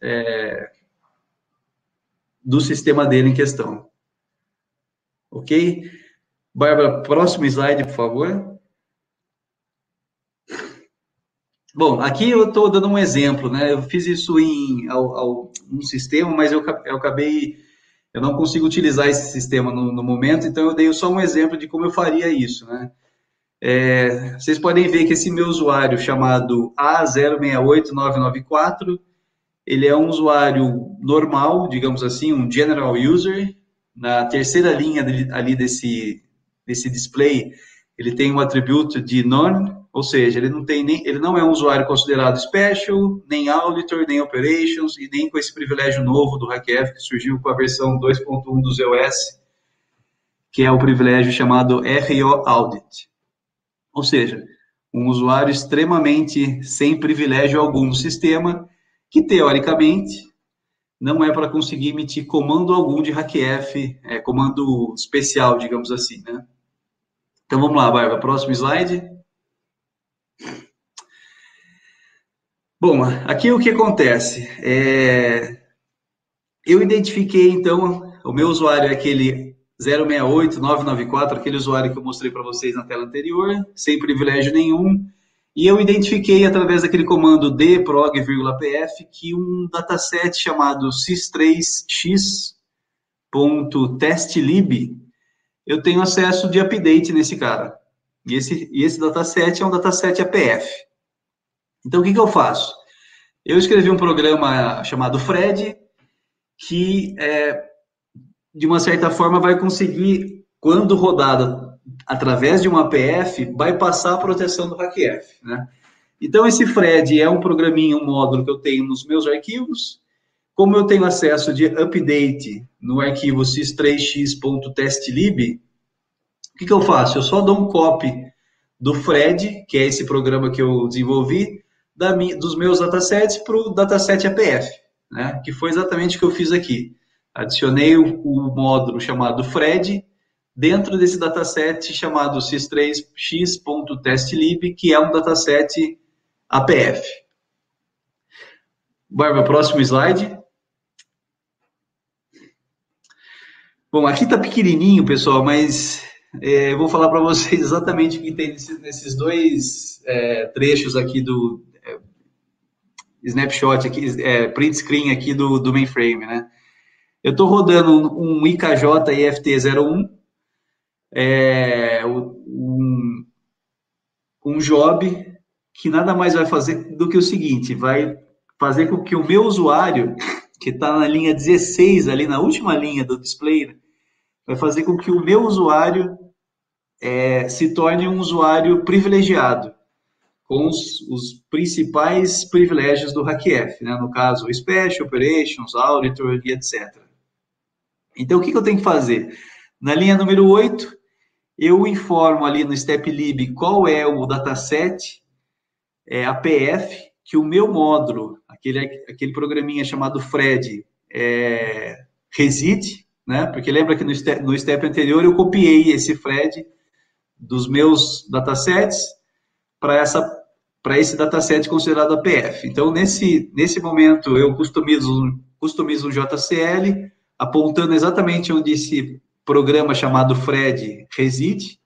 [SPEAKER 4] do sistema dele em questão. Ok? Bárbara, próximo slide, por favor. Bom, aqui eu estou dando um exemplo, né? Eu fiz isso em um sistema, mas eu não consigo utilizar esse sistema no momento, então eu dei só um exemplo de como eu faria isso, né? Vocês podem ver que esse meu usuário chamado A068994, ele é um usuário normal, digamos assim, um general user. Na terceira linha ali desse display, ele tem um atributo de none, ou seja, ele não é um usuário considerado special, nem auditor, nem operations, e nem com esse privilégio novo do hackf que surgiu com a versão 2.1 do ZOS, que é o privilégio chamado RO Audit. Ou seja, um usuário extremamente sem privilégio algum no sistema, que teoricamente não é para conseguir emitir comando algum de hackf, comando especial, digamos assim, né? Então vamos lá, Bárbara, próximo slide. Bom, aqui o que acontece? Eu identifiquei, então, o meu usuário é aquele 068994, aquele usuário que eu mostrei para vocês na tela anterior, sem privilégio nenhum, e eu identifiquei através daquele comando dprog, APF, que um dataset chamado sys3x .testlib, eu tenho acesso de update nesse cara. E esse dataset é um dataset APF. Então, o que eu faço? Eu escrevi um programa chamado Fred, que, de uma certa forma, vai conseguir, quando rodada através de um APF, vai passar a proteção do HackF, né? Então, esse Fred é um programinha, um módulo que eu tenho nos meus arquivos. Como eu tenho acesso de update no arquivo sys3x.testlib, o que eu faço? Eu só dou um copy do Fred, que é esse programa que eu desenvolvi, dos meus datasets para o dataset APF, né? Que foi exatamente o que eu fiz aqui. Adicionei o módulo chamado Fred dentro desse dataset chamado sys3x.testlib, que é um dataset APF. Bárbara, próximo slide. Bom, aqui está pequenininho, pessoal, mas eu vou falar para vocês exatamente o que tem nesses dois trechos aqui do snapshot, aqui, print screen aqui do mainframe, né? Eu estou rodando um IKJ EFT01, um job que nada mais vai fazer do que o seguinte, vai fazer com que o meu usuário, que está na linha 16, ali na última linha do display, né, vai fazer com que o meu usuário se torne um usuário privilegiado, com os principais privilégios do HackF, né? No caso, o Special, Operations, Auditor e etc. Então, o que eu tenho que fazer? Na linha número 8, eu informo ali no steplib qual é o dataset APF que o meu módulo, aquele programinha chamado Fred, reside, né? Porque lembra que no step anterior eu copiei esse Fred dos meus datasets para esse dataset considerado APF. Então, nesse momento, eu customizo um JCL, apontando exatamente onde esse programa chamado Fred reside,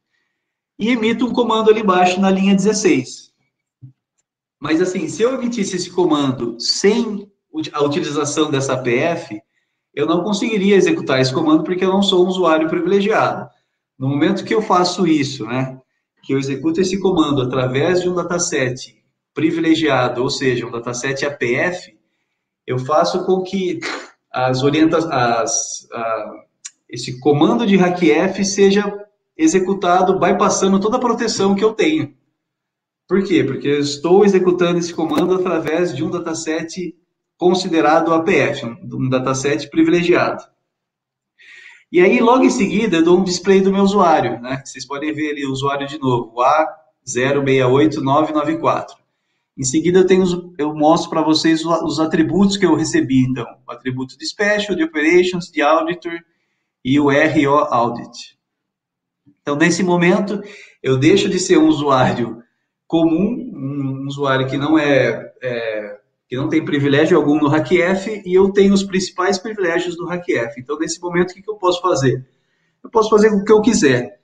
[SPEAKER 4] e emito um comando ali embaixo na linha 16. Mas, assim, se eu emitisse esse comando sem a utilização dessa APF, eu não conseguiria executar esse comando porque eu não sou um usuário privilegiado. No momento que eu faço isso, né, que eu executo esse comando através de um dataset privilegiado, ou seja, um dataset APF, eu faço com que esse comando de HackF seja executado bypassando toda a proteção que eu tenho. Por quê? Porque eu estou executando esse comando através de um dataset considerado APF, um dataset privilegiado. E aí, logo em seguida, eu dou um display do meu usuário, né? Vocês podem ver ali o usuário de novo, o A068994. Em seguida, eu mostro para vocês os atributos que eu recebi, então. O atributo de Special, de Operations, de Auditor e o RO Audit. Então, nesse momento, eu deixo de ser um usuário comum, um usuário que não que não tem privilégio algum no HackF, e eu tenho os principais privilégios do HackF. Então, nesse momento, o que eu posso fazer? Eu posso fazer o que eu quiser.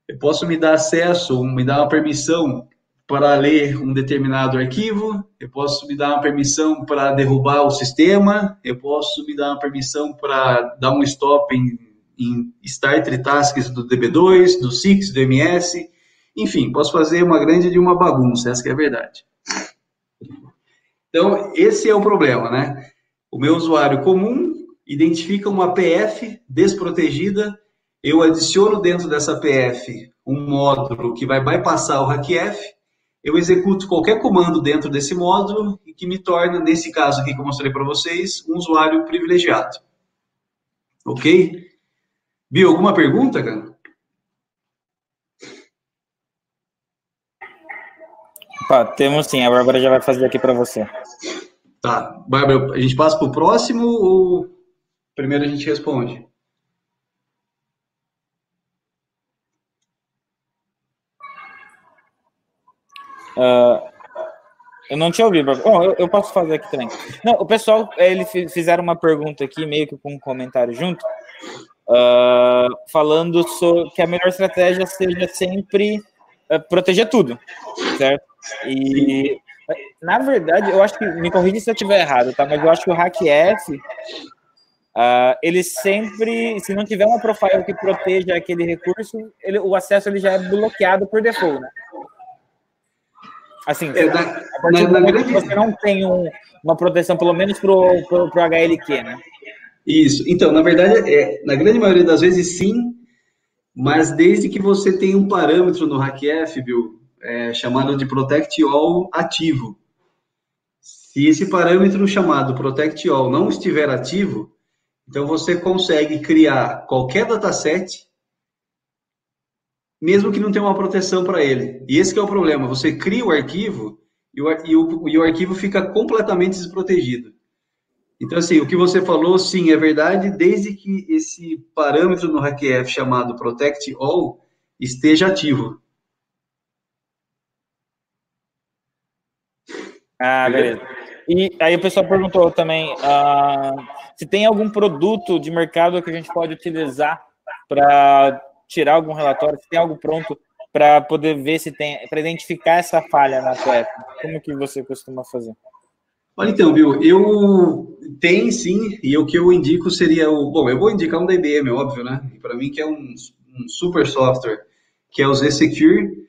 [SPEAKER 4] Eu posso me dar acesso, me dar uma permissão para ler um determinado arquivo, eu posso me dar uma permissão para derrubar o sistema, eu posso me dar uma permissão para dar um stop em start tasks do DB2, do SIX, do MS, enfim, posso fazer uma grande de uma bagunça, essa que é a verdade. Então, esse é o problema, né? O meu usuário comum identifica uma APF desprotegida, eu adiciono dentro dessa APF um módulo que vai bypassar o HackF, eu executo qualquer comando dentro desse módulo e que me torna, nesse caso aqui que eu mostrei para vocês, um usuário privilegiado. Ok? Viu alguma pergunta, cara?
[SPEAKER 3] Opa, temos sim, a Bárbara já vai fazer aqui para você.
[SPEAKER 4] Tá, Bárbara, a gente passa para o próximo ou primeiro a gente responde?
[SPEAKER 3] Eu não tinha ouvido, Bárbara. Bom, eu posso fazer aqui também. Não, o pessoal, eles fizeram uma pergunta aqui, meio que com um comentário junto, falando sobre que a melhor estratégia seja sempre proteger tudo, certo? E, na verdade, eu acho que, me corrija se eu estiver errado, tá? Mas eu acho que o HackF, ele sempre, se não tiver uma profile que proteja aquele recurso, o acesso ele já é bloqueado por default, né? Assim, a partir do momento que você não tem uma proteção, pelo menos pro HLQ, né?
[SPEAKER 4] Isso. Então, na verdade, na grande maioria das vezes, sim, mas desde que você tenha um parâmetro no HackF, viu, chamado de Protect All ativo. Se esse parâmetro chamado Protect All não estiver ativo, então você consegue criar qualquer dataset, mesmo que não tenha uma proteção para ele. E esse que é o problema, você cria o arquivo e o arquivo fica completamente desprotegido. Então, assim, o que você falou, sim, é verdade, desde que esse parâmetro no HackF chamado Protect All esteja ativo.
[SPEAKER 3] Beleza. E aí o pessoal perguntou também se tem algum produto de mercado que a gente pode utilizar para tirar algum relatório, se tem algo pronto para poder ver se tem, para identificar essa falha na APF. Como que você costuma fazer?
[SPEAKER 4] Olha, então, Bill, eu tenho sim, e o que eu indico seria bom, eu vou indicar um da IBM, óbvio, né? Para mim que é um super software, que é o Z-Secure.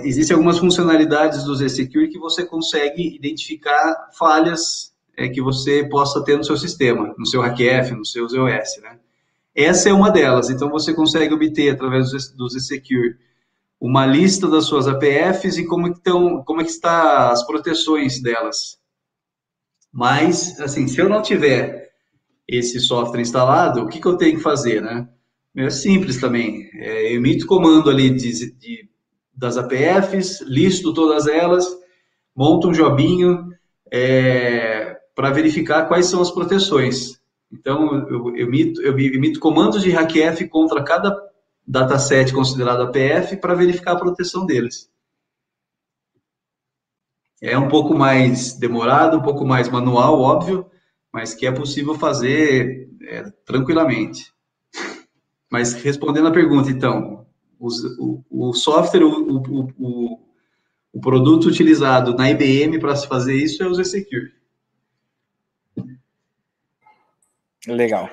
[SPEAKER 4] Existem algumas funcionalidades do Z-Secure que você consegue identificar falhas que você possa ter no seu sistema, no seu HackF, no seu ZOS, né? Essa é uma delas, então você consegue obter, através do Z-Secure, uma lista das suas APFs e como é que está as proteções delas. Mas, assim, se eu não tiver esse software instalado, o que eu tenho que fazer, né? É simples também, eu emito comando ali das APFs, listo todas elas, monto um jobinho para verificar quais são as proteções. Então, eu emito comandos de HackF contra cada dataset considerado APF para verificar a proteção deles. É um pouco mais demorado, um pouco mais manual, óbvio, mas que é possível fazer tranquilamente. Mas respondendo a pergunta, então, o software, o produto utilizado na IBM para se fazer isso é o Z-Secure.
[SPEAKER 3] Legal.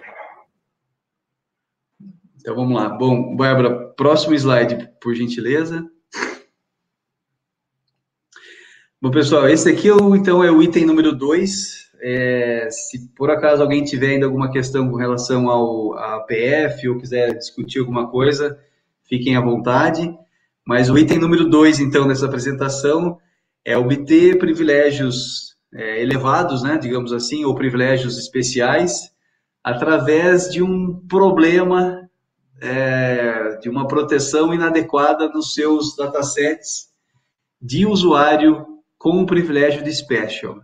[SPEAKER 4] Então, vamos lá. Bom, Bárbara, próximo slide, por gentileza. Bom, pessoal, esse aqui então é o item número 2. Se por acaso alguém tiver ainda alguma questão com relação à APF ou quiser discutir alguma coisa, fiquem à vontade. Mas o item número 2, então, dessa apresentação é obter privilégios elevados, né, digamos assim, ou privilégios especiais, através de um problema, de uma proteção inadequada nos seus datasets de usuário com o privilégio de Special.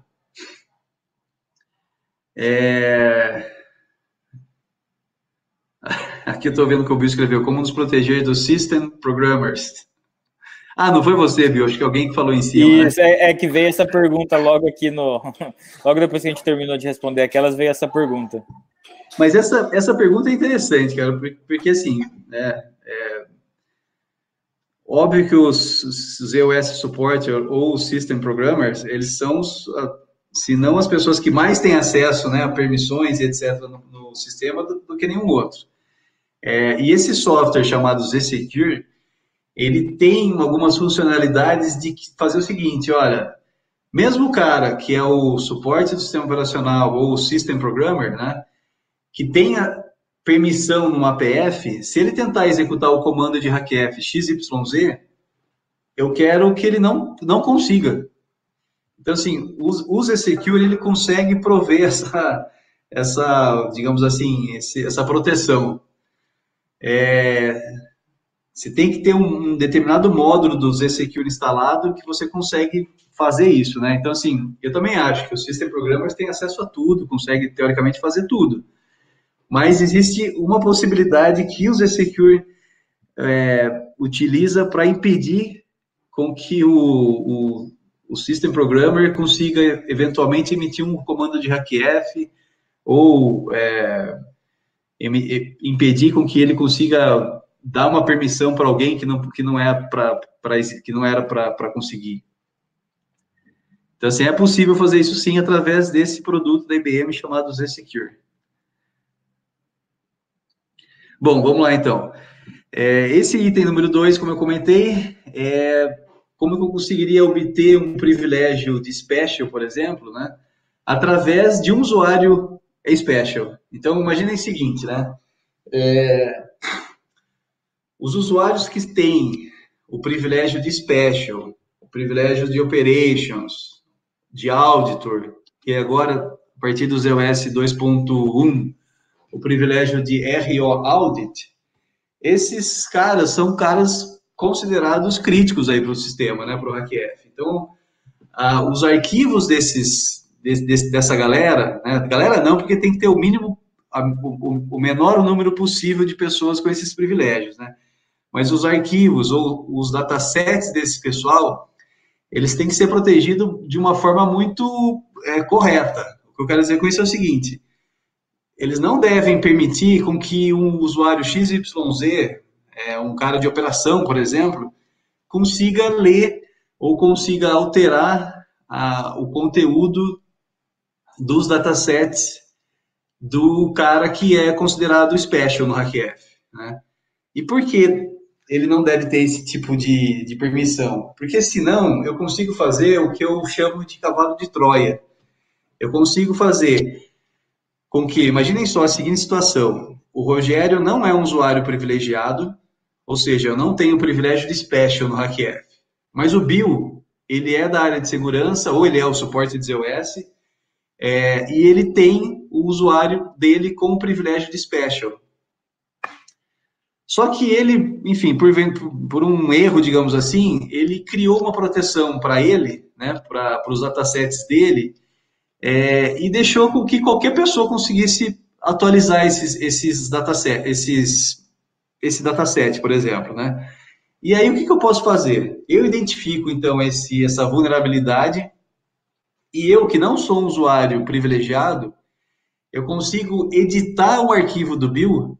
[SPEAKER 4] Aqui eu estou vendo que o Bill escreveu, como nos proteger dos System Programmers. Não foi você, Bill, acho que alguém que falou em cima.
[SPEAKER 3] Isso, né? Que veio essa pergunta logo aqui logo depois que a gente terminou de responder aquelas, veio essa pergunta.
[SPEAKER 4] Mas essa pergunta é interessante, cara, porque assim, óbvio que os ZOS Supporter ou os System Programmers, eles são, se não as pessoas que mais têm acesso, né, a permissões e etc. no sistema do que nenhum outro. E esse software chamado Z-Secure, ele tem algumas funcionalidades de fazer o seguinte, olha, mesmo o cara que é o suporte do sistema operacional ou o System Programmer, né, que tenha permissão numa APF, se ele tentar executar o comando de HackF XYZ, eu quero que ele não consiga. Então, assim, o Z-Secure, ele consegue prover essa digamos assim, essa proteção. Você tem que ter um determinado módulo do Z-Secure instalado que você consegue fazer isso, né? Então, assim, eu também acho que os System Programmers têm acesso a tudo, conseguem, teoricamente, fazer tudo. Mas existe uma possibilidade que o Z-Secure utiliza para impedir com que o System Programmer consiga, eventualmente, emitir um comando de HackF ou impedir com que ele consiga dar uma permissão para alguém que não era para conseguir. Então, assim, é possível fazer isso sim através desse produto da IBM chamado Z-Secure. Bom, vamos lá então. Esse item número 2, como eu comentei, como que eu conseguiria obter um privilégio de special, por exemplo, né, através de um usuário special. Então, imaginem o seguinte, né, os usuários que têm o privilégio de special, o privilégio de operations, de auditor, que agora, a partir do ZOS 2.1, o privilégio de RO Audit, esses caras são caras considerados críticos aí para o sistema, né, para o HackF. Então, os arquivos dessa galera, né, galera não, porque tem que ter o mínimo, o menor número possível de pessoas com esses privilégios, né, mas os arquivos ou os datasets desse pessoal, eles têm que ser protegidos de uma forma muito correta. O que eu quero dizer com isso é o seguinte: eles não devem permitir com que um usuário XYZ, um cara de operação, por exemplo, consiga ler ou consiga alterar o conteúdo dos datasets do cara que é considerado special no HackF, né? E por que ele não deve ter esse tipo de permissão? Porque senão eu consigo fazer o que eu chamo de cavalo de Troia. Eu consigo fazer com que, imaginem só a seguinte situação: o Rogério não é um usuário privilegiado, ou seja, eu não tenho privilégio de special no HackF, mas o Bill, ele é da área de segurança, ou ele é o suporte de ZOS, e ele tem o usuário dele com privilégio de special. Só que ele, enfim, por um erro, digamos assim, ele criou uma proteção para ele, né, para os datasets dele, e deixou com que qualquer pessoa conseguisse atualizar esse dataset, por exemplo, né? E aí, o que eu posso fazer? Eu identifico, então, essa vulnerabilidade, e eu, que não sou um usuário privilegiado, eu consigo editar o arquivo do Bill,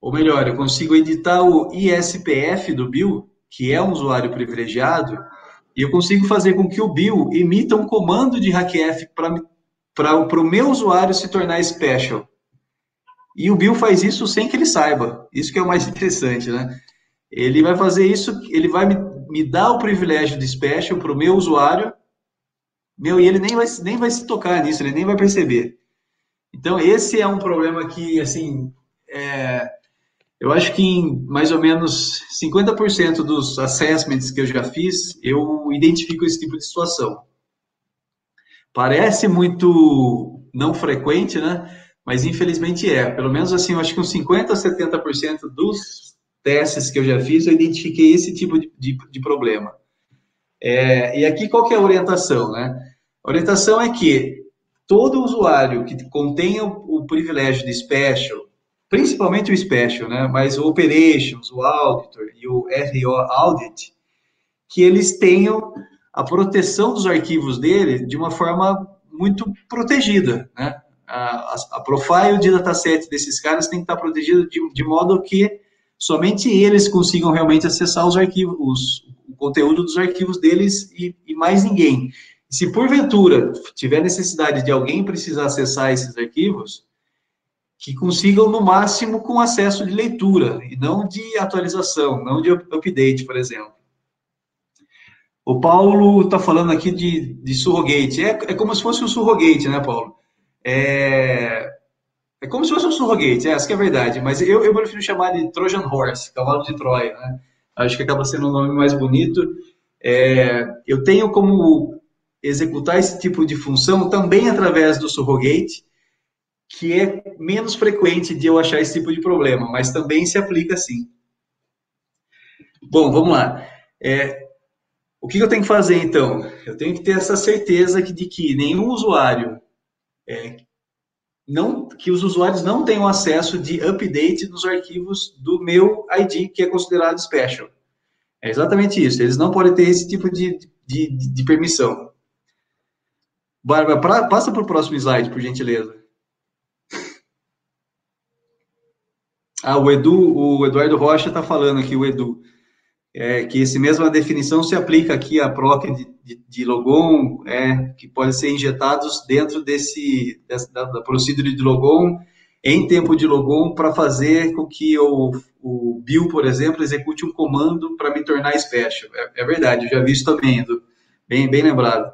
[SPEAKER 4] ou melhor, eu consigo editar o ISPF do Bill, que é um usuário privilegiado, e eu consigo fazer com que o Bill emita um comando de HackF para o meu usuário se tornar special. E o Bill faz isso sem que ele saiba. Isso que é o mais interessante, né? Ele vai fazer isso, ele vai me dar o privilégio de special para o meu usuário, e ele nem vai se tocar nisso, ele nem vai perceber. Então, esse é um problema que, assim, eu acho que em mais ou menos 50% dos assessments que eu já fiz, eu identifico esse tipo de situação. Parece muito não frequente, né? Mas infelizmente Pelo menos assim, eu acho que uns 50% a 70% dos testes que eu já fiz, eu identifiquei esse tipo de problema. E aqui qual que é a orientação, né? A orientação é que todo usuário que contenha o privilégio de special, principalmente o special, né? Mas o operations, o auditor e o RO audit, que eles tenham a proteção dos arquivos dele de uma forma muito protegida, né? A profile de dataset desses caras tem que estar protegida de modo que somente eles consigam realmente acessar os arquivos, o conteúdo dos arquivos deles e mais ninguém. Se porventura tiver necessidade de alguém precisar acessar esses arquivos, que consigam no máximo com acesso de leitura e não de atualização, não de update, por exemplo. O Paulo está falando aqui de surrogate. É como se fosse um surrogate, né, Paulo? É como se fosse um surrogate, essa que é a verdade, mas eu prefiro chamar de Trojan Horse, cavalo de Troia, né? Acho que acaba sendo um nome mais bonito. Eu tenho como executar esse tipo de função também através do surrogate, que é menos frequente de eu achar esse tipo de problema, mas também se aplica sim. Bom, vamos lá. O que eu tenho que fazer, então? Eu tenho que ter essa certeza de que nenhum usuário, que os usuários não tenham acesso de update nos arquivos do meu ID, que é considerado special. É exatamente isso, eles não podem ter esse tipo de permissão. Bárbara, passa para o próximo slide, por gentileza. O Eduardo Rocha está falando aqui, o Edu, que essa mesma definição se aplica aqui à PROC de logon, que pode ser injetados dentro da procedure de logon, em tempo de logon para fazer com que o Bill, por exemplo, execute um comando para me tornar special. É verdade, eu já vi isso também, Edu. Bem lembrado.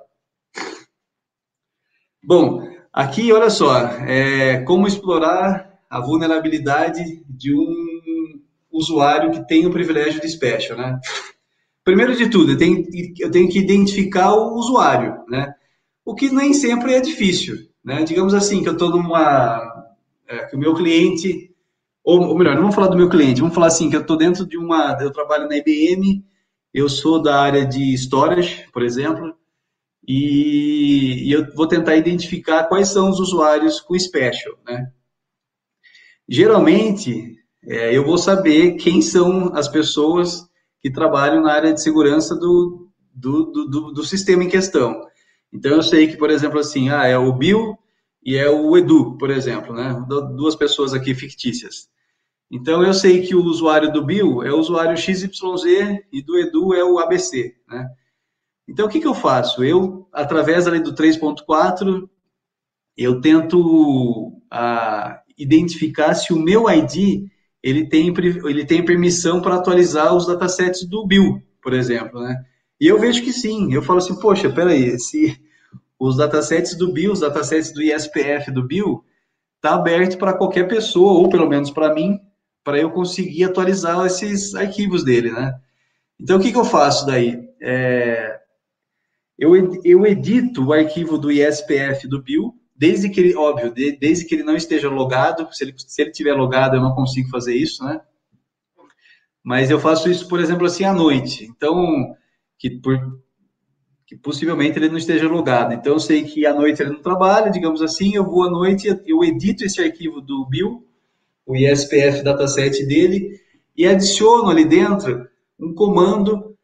[SPEAKER 4] Bom, aqui, olha só, como explorar a vulnerabilidade de um usuário que tem o privilégio de special, né? Primeiro de tudo, eu tenho que identificar o usuário, né? O que nem sempre é difícil, né? Digamos assim, que eu estou que o meu cliente, ou melhor, não vamos falar do meu cliente, vamos falar assim, que eu estou dentro eu trabalho na IBM, eu sou da área de storage, por exemplo, e eu vou tentar identificar quais são os usuários com special, né? Geralmente, eu vou saber quem são as pessoas que trabalham na área de segurança do sistema em questão. Então, eu sei que, por exemplo, assim, é o Bill e é o Edu, por exemplo, né? Duas pessoas aqui fictícias. Então, eu sei que o usuário do Bill é o usuário XYZ e do Edu é o ABC, né? Então, o que eu faço? Eu, através ali do 3.4, eu tento identificar se o meu ID ele tem permissão para atualizar os datasets do Bill, por exemplo, né? E eu vejo que sim. Eu falo assim, poxa, peraí, se os datasets do Bill, os datasets do ISPF do Bill, está aberto para qualquer pessoa, ou pelo menos para mim, para eu conseguir atualizar esses arquivos dele, né? Então, o que eu faço daí? Eu edito o arquivo do ISPF do Bill, desde que ele não esteja logado. Se ele estiver logado, eu não consigo fazer isso, né? Mas eu faço isso, por exemplo, assim, à noite. Então, que possivelmente ele não esteja logado. Então, eu sei que à noite ele não trabalha, digamos assim, eu vou à noite, eu edito esse arquivo do Bill, o ISPF dataset dele, e adiciono ali dentro um comando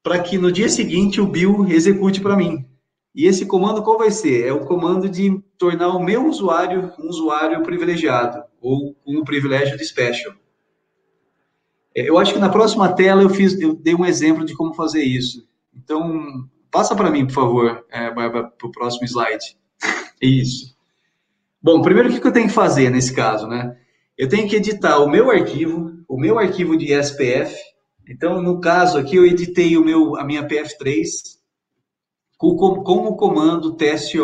[SPEAKER 4] para que no dia seguinte o Bill execute para mim. E esse comando qual vai ser? É o comando de tornar o meu usuário um usuário privilegiado, ou com o privilégio de special. Eu acho que na próxima tela eu dei um exemplo de como fazer isso. Então, passa para mim, por favor, Bárbara, para o próximo slide. Isso. Bom, primeiro o que eu tenho que fazer nesse caso, né? Eu tenho que editar o meu arquivo de SPF. Então, no caso aqui, eu editei a minha PF3 com o comando tsto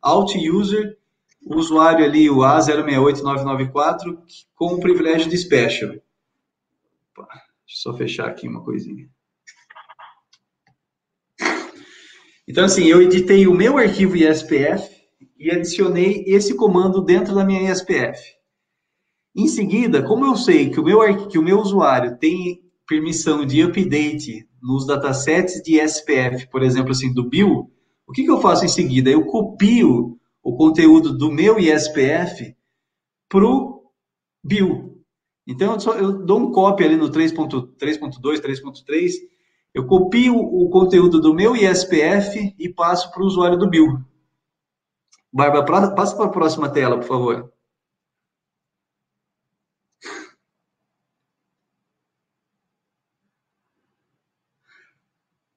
[SPEAKER 4] alt user, o usuário ali, o A068994, com o privilégio de special. Deixa eu só fechar aqui uma coisinha. Então, assim, eu editei o meu arquivo ISPF e adicionei esse comando dentro da minha ISPF. Em seguida, como eu sei que o meu usuário tem permissão de update nos datasets de ISPF, por exemplo, assim, do Bill, o que eu faço em seguida? Eu copio o conteúdo do meu ISPF para o Bill. Então, eu dou um copy ali no 3.2, 3.3, eu copio o conteúdo do meu ISPF e passo para o usuário do Bill. Bárbara, passa para a próxima tela, por favor.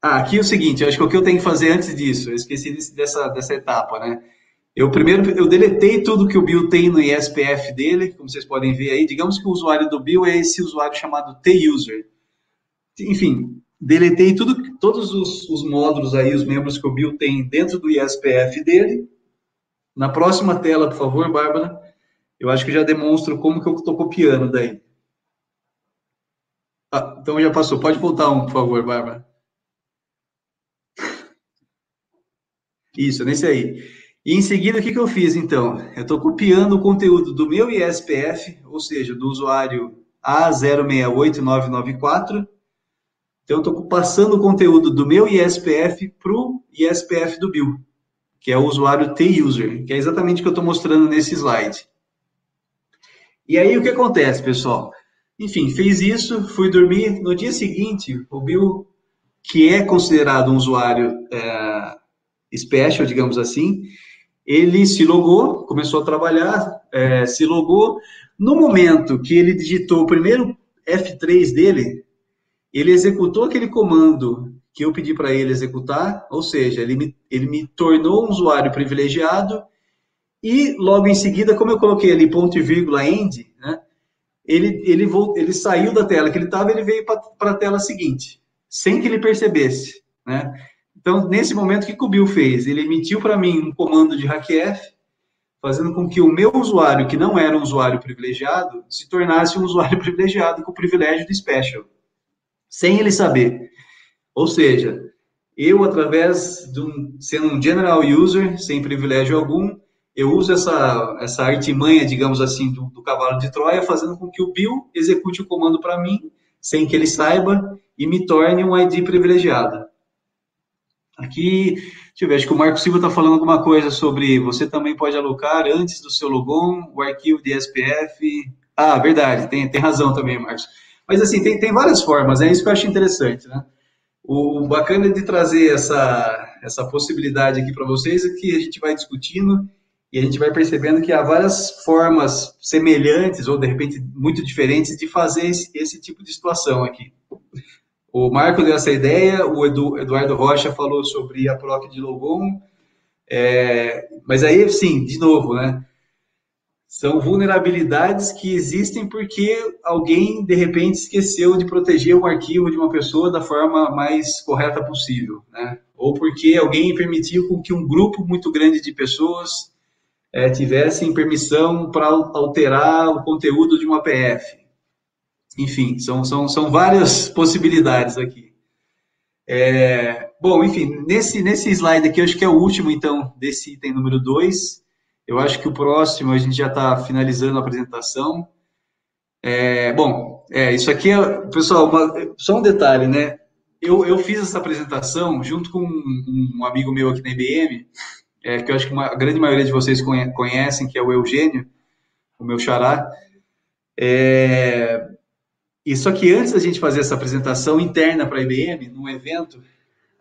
[SPEAKER 4] Aqui é o seguinte, eu acho que o que eu tenho que fazer antes disso, eu esqueci dessa etapa, né? Primeiro, eu deletei tudo que o Bill tem no ISPF dele, como vocês podem ver aí. Digamos que o usuário do Bill é esse usuário chamado T-User. Enfim, deletei todos os módulos aí, os membros que o Bill tem dentro do ISPF dele. Na próxima tela, por favor, Bárbara, eu acho que já demonstro como que eu estou copiando daí. Então já passou. Pode voltar por favor, Bárbara. Isso, nesse aí. E em seguida, o que eu fiz, então? Eu estou copiando o conteúdo do meu ISPF, ou seja, do usuário A068994. Então, eu estou passando o conteúdo do meu ISPF para o ISPF do Bill, que é o usuário T-User, que é exatamente o que eu estou mostrando nesse slide. E aí, o que acontece, pessoal? Enfim, fiz isso, fui dormir. No dia seguinte, o Bill, que é considerado um usuário special, digamos assim, ele se logou, começou a trabalhar, se logou. No momento que ele digitou o primeiro F3 dele, ele executou aquele comando que eu pedi para ele executar, ou seja, ele me tornou um usuário privilegiado e logo em seguida, como eu coloquei ali ponto e vírgula end, né, ele saiu da tela que ele estava, ele veio para a tela seguinte, sem que ele percebesse, né? Então, nesse momento, o que o Bill fez? Ele emitiu para mim um comando de hackf, fazendo com que o meu usuário, que não era um usuário privilegiado, se tornasse um usuário privilegiado com o privilégio do special, sem ele saber. Ou seja, eu, através sendo um general user, sem privilégio algum, eu uso essa artimanha, digamos assim, do cavalo de Troia, fazendo com que o Bill execute o comando para mim, sem que ele saiba, e me torne um ID privilegiado. Aqui, deixa eu ver, acho que o Marco Silva está falando alguma coisa sobre você também pode alocar antes do seu logon o arquivo de SPF. Ah, verdade, tem razão também, Marcos. Mas assim, tem várias formas, é isso que eu acho interessante, né? O bacana de trazer essa possibilidade aqui para vocês é que a gente vai discutindo e a gente vai percebendo que há várias formas semelhantes ou, de repente, muito diferentes de fazer esse tipo de situação aqui. O Marco deu essa ideia, o Eduardo Rocha falou sobre a proc de logon, mas aí, sim, de novo, né? São vulnerabilidades que existem porque alguém, de repente, esqueceu de proteger um arquivo de uma pessoa da forma mais correta possível, né? Ou porque alguém permitiu com que um grupo muito grande de pessoas tivessem permissão para alterar o conteúdo de uma PF. Enfim, são várias possibilidades aqui. Bom, enfim, nesse slide aqui, eu acho que é o último, então, desse item número 2. Eu acho que o próximo, a gente já está finalizando a apresentação. Isso aqui pessoal, só um detalhe, né? Eu fiz essa apresentação junto com um amigo meu aqui na IBM, que eu acho que a grande maioria de vocês conhecem, que é o Eugênio, o meu xará. E só que antes da gente fazer essa apresentação interna para a IBM, num evento,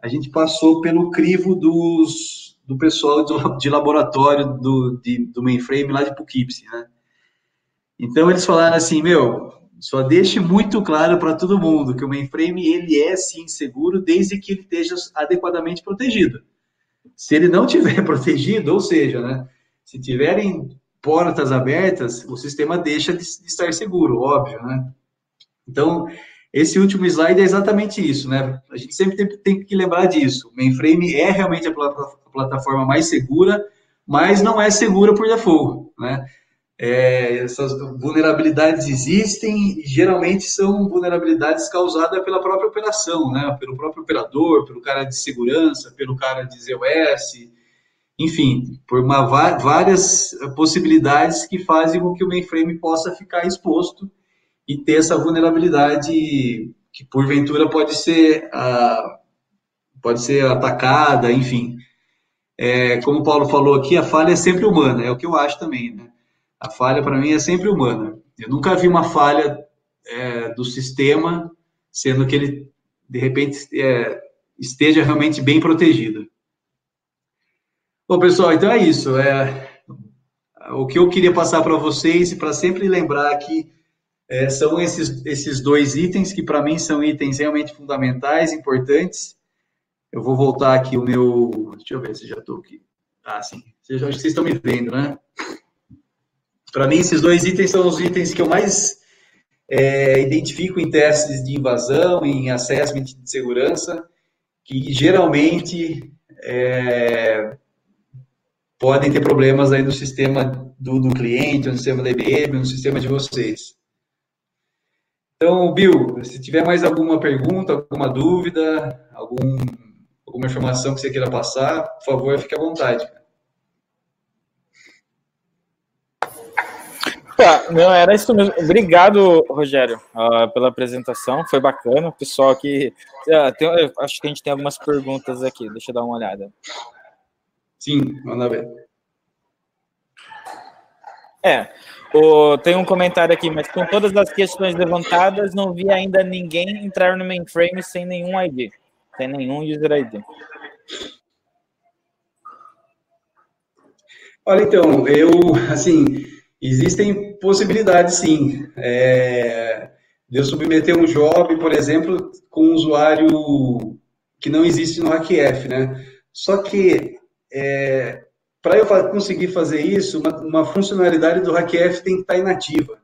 [SPEAKER 4] a gente passou pelo crivo do pessoal de laboratório do mainframe lá de Poughkeepsie, né? Então, eles falaram assim, só deixe muito claro para todo mundo que o mainframe, ele é, sim, seguro, desde que ele esteja adequadamente protegido. Se ele não tiver protegido, ou seja, né, se tiverem portas abertas, o sistema deixa de estar seguro, óbvio, né? Então, esse último slide é exatamente isso, né? A gente sempre tem que lembrar disso. O mainframe é realmente a plataforma mais segura, mas não é segura por default, né? Essas vulnerabilidades existem e geralmente são vulnerabilidades causadas pela própria operação, né? Pelo próprio operador, pelo cara de segurança, pelo cara de ZOS, enfim, por várias possibilidades que fazem com que o mainframe possa ficar exposto e ter essa vulnerabilidade que, porventura, pode ser atacada, enfim. Como o Paulo falou aqui, a falha é sempre humana, é o que eu acho também, né? A falha, para mim, é sempre humana. Eu nunca vi uma falha do sistema, sendo que ele, de repente, esteja realmente bem protegido. Bom, pessoal, então é isso. O que eu queria passar para vocês, e para sempre lembrar aqui, são esses 2 itens, que para mim são itens realmente fundamentais, importantes. Eu vou voltar aqui o meu... Deixa eu ver se já estou aqui. Ah, sim. Acho que vocês estão me vendo, né? Para mim, esses 2 itens são os itens que eu mais identifico em testes de invasão, em assessment de segurança, que geralmente podem ter problemas aí no sistema do cliente, no sistema da IBM, no sistema de vocês. Então, Bill, se tiver mais alguma pergunta, alguma dúvida, alguma informação que você queira passar, por favor, fique à vontade.
[SPEAKER 3] Não, era isso mesmo. Obrigado, Rogério, pela apresentação. Foi bacana. O pessoal aqui... acho que a gente tem algumas perguntas aqui. Deixa eu dar uma olhada.
[SPEAKER 4] Sim, manda ver.
[SPEAKER 3] Tem um comentário aqui, mas com todas as questões levantadas, não vi ainda ninguém entrar no mainframe sem nenhum ID, sem nenhum user ID.
[SPEAKER 4] Olha, então, existem possibilidades, sim. De eu submeter um job, por exemplo, com um usuário que não existe no hackf, né? Só que para eu conseguir fazer isso, uma funcionalidade do HackF tem que estar inativa.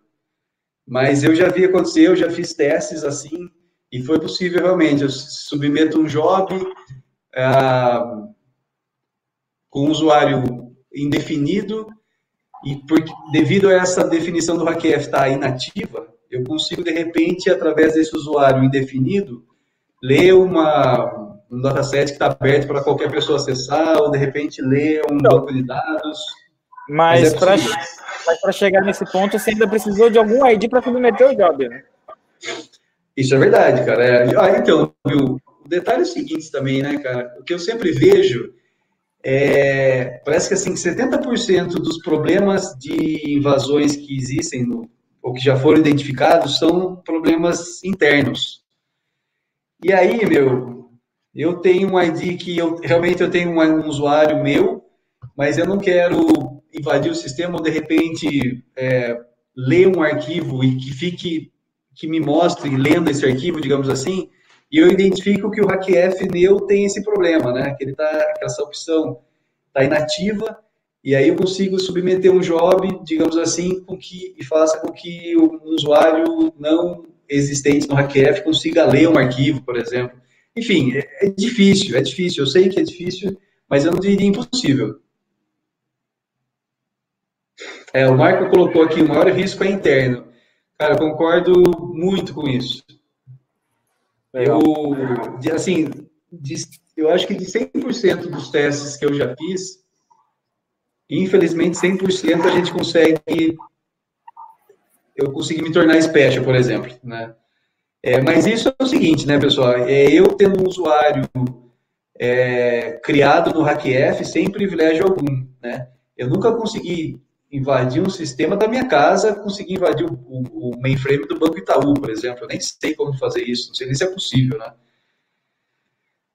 [SPEAKER 4] Mas eu já vi acontecer, eu já fiz testes assim, e foi possível realmente. Eu submeto um job com usuário indefinido, e devido a essa definição do HackF estar inativa, eu consigo, de repente, através desse usuário indefinido, ler um dataset que está aberto para qualquer pessoa acessar, ou, de repente, ler um banco de dados.
[SPEAKER 3] Mas para chegar nesse ponto, você ainda precisou de algum ID para submeter o job, né?
[SPEAKER 4] Isso é verdade, cara. Então, viu, o detalhe é o seguinte também, né, cara? O que eu sempre vejo parece que assim, 70% dos problemas de invasões que existem ou que já foram identificados são problemas internos. E aí, eu tenho um ID que realmente eu tenho um usuário meu, mas eu não quero invadir o sistema ou, de repente, ler um arquivo e que me mostre lendo esse arquivo, digamos assim, e eu identifico que o HackF meu tem esse problema, né? Que essa opção está inativa, e aí eu consigo submeter um job, digamos assim, e faça com que o usuário não existente no HackF consiga ler um arquivo, por exemplo. Enfim, é difícil, eu sei que é difícil, mas eu não diria impossível. O Marco colocou aqui, o maior risco é interno. Cara, eu concordo muito com isso. Eu acho que de 100% dos testes que eu já fiz, infelizmente 100% a gente eu consegui me tornar special, por exemplo, né? Mas isso é o seguinte, né, pessoal? Eu tendo um usuário criado no HackF sem privilégio algum, né? Eu nunca consegui invadir um sistema da minha casa, consegui invadir o mainframe do Banco Itaú, por exemplo. Eu nem sei como fazer isso, não sei nem se é possível, né?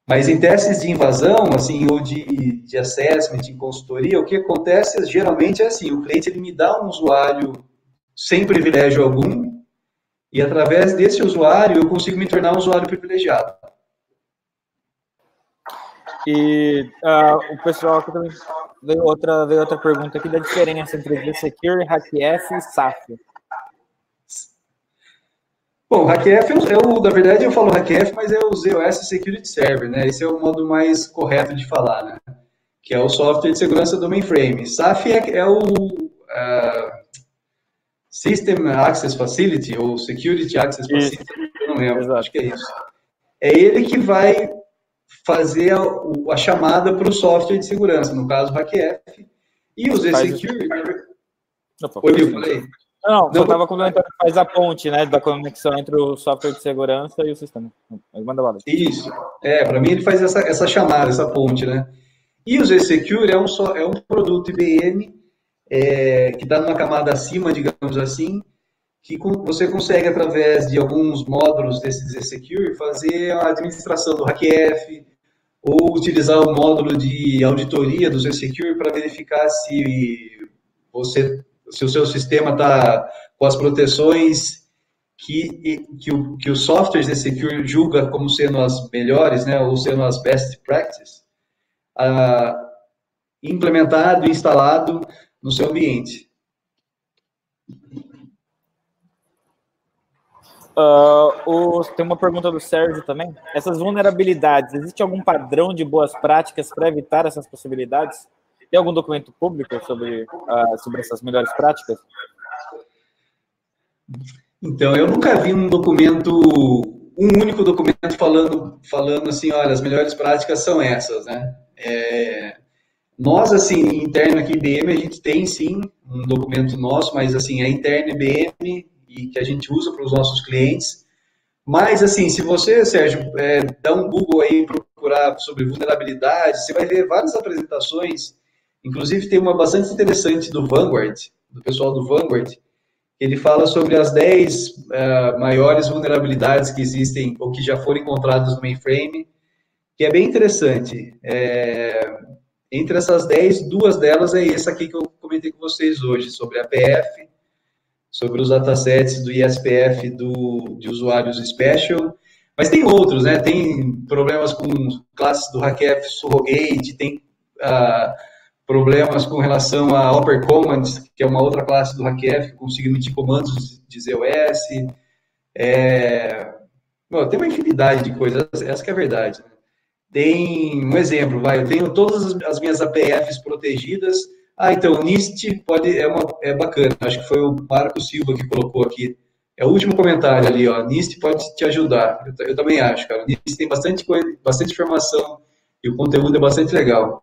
[SPEAKER 4] Mas em testes de invasão, assim, ou de assessment, em consultoria, o que acontece geralmente é assim, o cliente ele me dá um usuário sem privilégio algum, e através desse usuário eu consigo me tornar um usuário privilegiado.
[SPEAKER 3] E o pessoal aqui também veio outra pergunta aqui da diferença entre vSecure, HackF e SAF.
[SPEAKER 4] Bom, HackF, na verdade eu falo HackF, mas é o ZOS Security Server, né? Esse é o modo mais correto de falar, né? Que é o software de segurança do mainframe. SAF é o System Access Facility, ou Security Access Facility, eu não lembro, exato. Acho que é isso. É ele que vai fazer a chamada para o software de segurança, no caso o HackF. E o ZSecure... Oi, eu falei?
[SPEAKER 3] Não, só estava comentando que faz a ponte, né, da conexão entre o software de segurança e o sistema. Manda bala.
[SPEAKER 4] Isso. Para mim ele faz essa chamada, essa ponte, né? E o ZSecure é um produto IBM que está numa camada acima, digamos assim, que você consegue, através de alguns módulos desse ZSecure, fazer a administração do HackF ou utilizar o módulo de auditoria do ZSecure para verificar se o seu sistema está com as proteções que o software ZSecure julga como sendo as melhores, né, ou sendo as best practices, implementado e instalado no seu ambiente.
[SPEAKER 3] Tem uma pergunta do Sérgio também. Essas vulnerabilidades, existe algum padrão de boas práticas para evitar essas possibilidades? Tem algum documento público sobre essas melhores práticas?
[SPEAKER 4] Então, eu nunca vi um único documento falando assim, olha, as melhores práticas são essas, né? Nós, assim, interno aqui IBM, a gente tem, sim, um documento nosso, mas, assim, é interno IBM e que a gente usa para os nossos clientes. Mas, assim, se você, Sérgio, dá um Google aí e procurar sobre vulnerabilidade, você vai ver várias apresentações. Inclusive, tem uma bastante interessante do Vanguard, do pessoal do Vanguard. Ele fala sobre as 10 maiores vulnerabilidades que existem ou que já foram encontradas no mainframe, que é bem interessante. Entre essas 10, 2 delas é essa aqui que eu comentei com vocês hoje, sobre a APF, sobre os datasets do ISPF de usuários special. Mas tem outros, né? Tem problemas com classes do HackF Surrogate, tem problemas com relação a Opera Commands, que é uma outra classe do HackF, que consigo emitir comandos de ZOS. Tem uma infinidade de coisas, essa que é a verdade. Tem um exemplo, eu tenho todas as minhas APFs protegidas. Então, o NIST é bacana, acho que foi o Marco Silva que colocou aqui. É o último comentário ali, NIST pode te ajudar. Eu também acho, cara. O NIST tem bastante coisa, bastante informação e o conteúdo é bastante legal.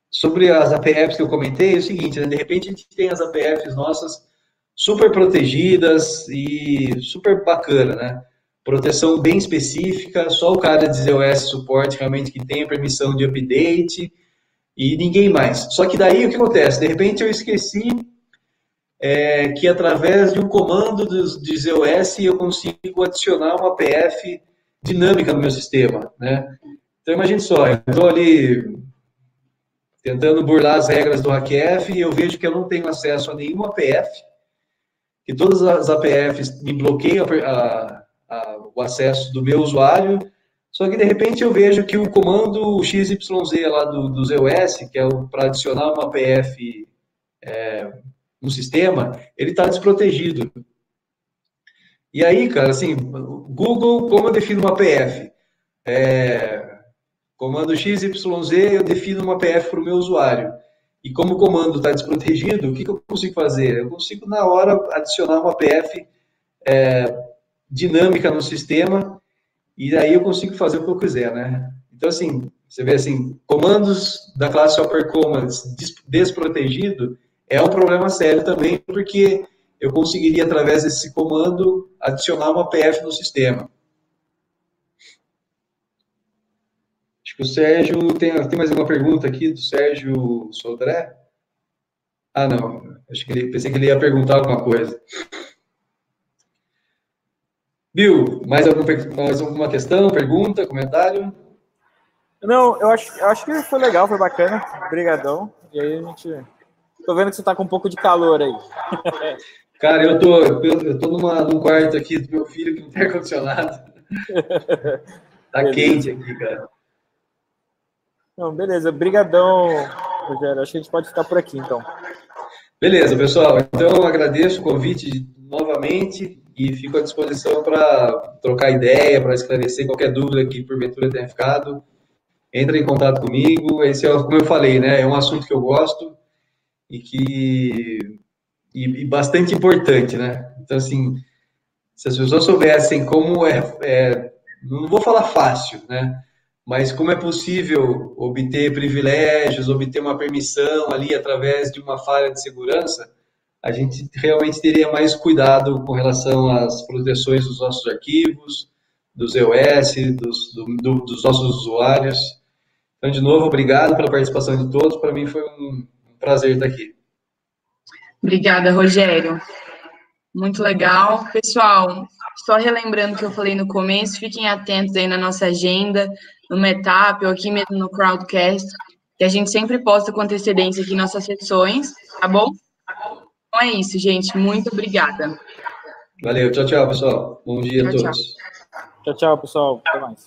[SPEAKER 4] Sobre as APFs que eu comentei, é o seguinte, né? De repente a gente tem as APFs nossas super protegidas e super bacana, né? Proteção bem específica, só o cara de ZOS suporte realmente que tem a permissão de update e ninguém mais. Só que daí o que acontece? De repente eu esqueci que através de um comando de ZOS eu consigo adicionar uma APF dinâmica no meu sistema, né? Então imagine só, eu estou ali tentando burlar as regras do HackF e eu vejo que eu não tenho acesso a nenhuma APF, que todas as APFs me bloqueiam o acesso do meu usuário, só que de repente eu vejo que o comando XYZ lá do ZOS, que é para adicionar uma APF no sistema, ele está desprotegido. E aí, cara, assim, Google, como eu defino uma APF? Comando XYZ, eu defino uma APF para o meu usuário. E como o comando está desprotegido, o que eu consigo fazer? Eu consigo, na hora, adicionar uma APF dinâmica no sistema, e aí eu consigo fazer o que eu quiser, né? Então, assim, você vê assim, comandos da classe Opera Commands desprotegido é um problema sério também, porque eu conseguiria, através desse comando, adicionar uma APF no sistema. Acho que o Sérgio... Tem mais uma pergunta aqui do Sérgio Sodré? Não. Pensei que ele ia perguntar alguma coisa. Bill, mais alguma questão, pergunta, comentário?
[SPEAKER 3] Não, eu acho que foi legal, foi bacana. Obrigadão. E aí a gente... Tô vendo que você tá com um pouco de calor aí.
[SPEAKER 4] Cara, eu tô num quarto aqui do meu filho que não tem ar-condicionado. Tá quente aqui, cara.
[SPEAKER 3] Não, beleza. Obrigadão, Rogério. Acho que a gente pode ficar por aqui, então.
[SPEAKER 4] Beleza, pessoal. Então, agradeço o convite novamente e fico à disposição para trocar ideia, para esclarecer qualquer dúvida que porventura tenha ficado. Entre em contato comigo. Esse como eu falei, né? É um assunto que eu gosto e bastante importante, né? Então, assim, se as pessoas soubessem como não vou falar fácil, né? Mas como é possível obter privilégios, obter uma permissão ali através de uma falha de segurança, a gente realmente teria mais cuidado com relação às proteções dos nossos arquivos, dos EOS, dos nossos usuários. Então, de novo, obrigado pela participação de todos. Para mim foi um prazer estar aqui.
[SPEAKER 5] Obrigada, Rogério. Muito legal. Pessoal, só relembrando o que eu falei no começo, fiquem atentos aí na nossa agenda, no Meetup ou aqui mesmo no Crowdcast, que a gente sempre posta com antecedência aqui nossas sessões, tá bom? Então é isso, gente. Muito obrigada.
[SPEAKER 4] Valeu. Tchau, tchau, pessoal. Bom dia a todos.
[SPEAKER 3] Tchau, tchau, pessoal. Até mais.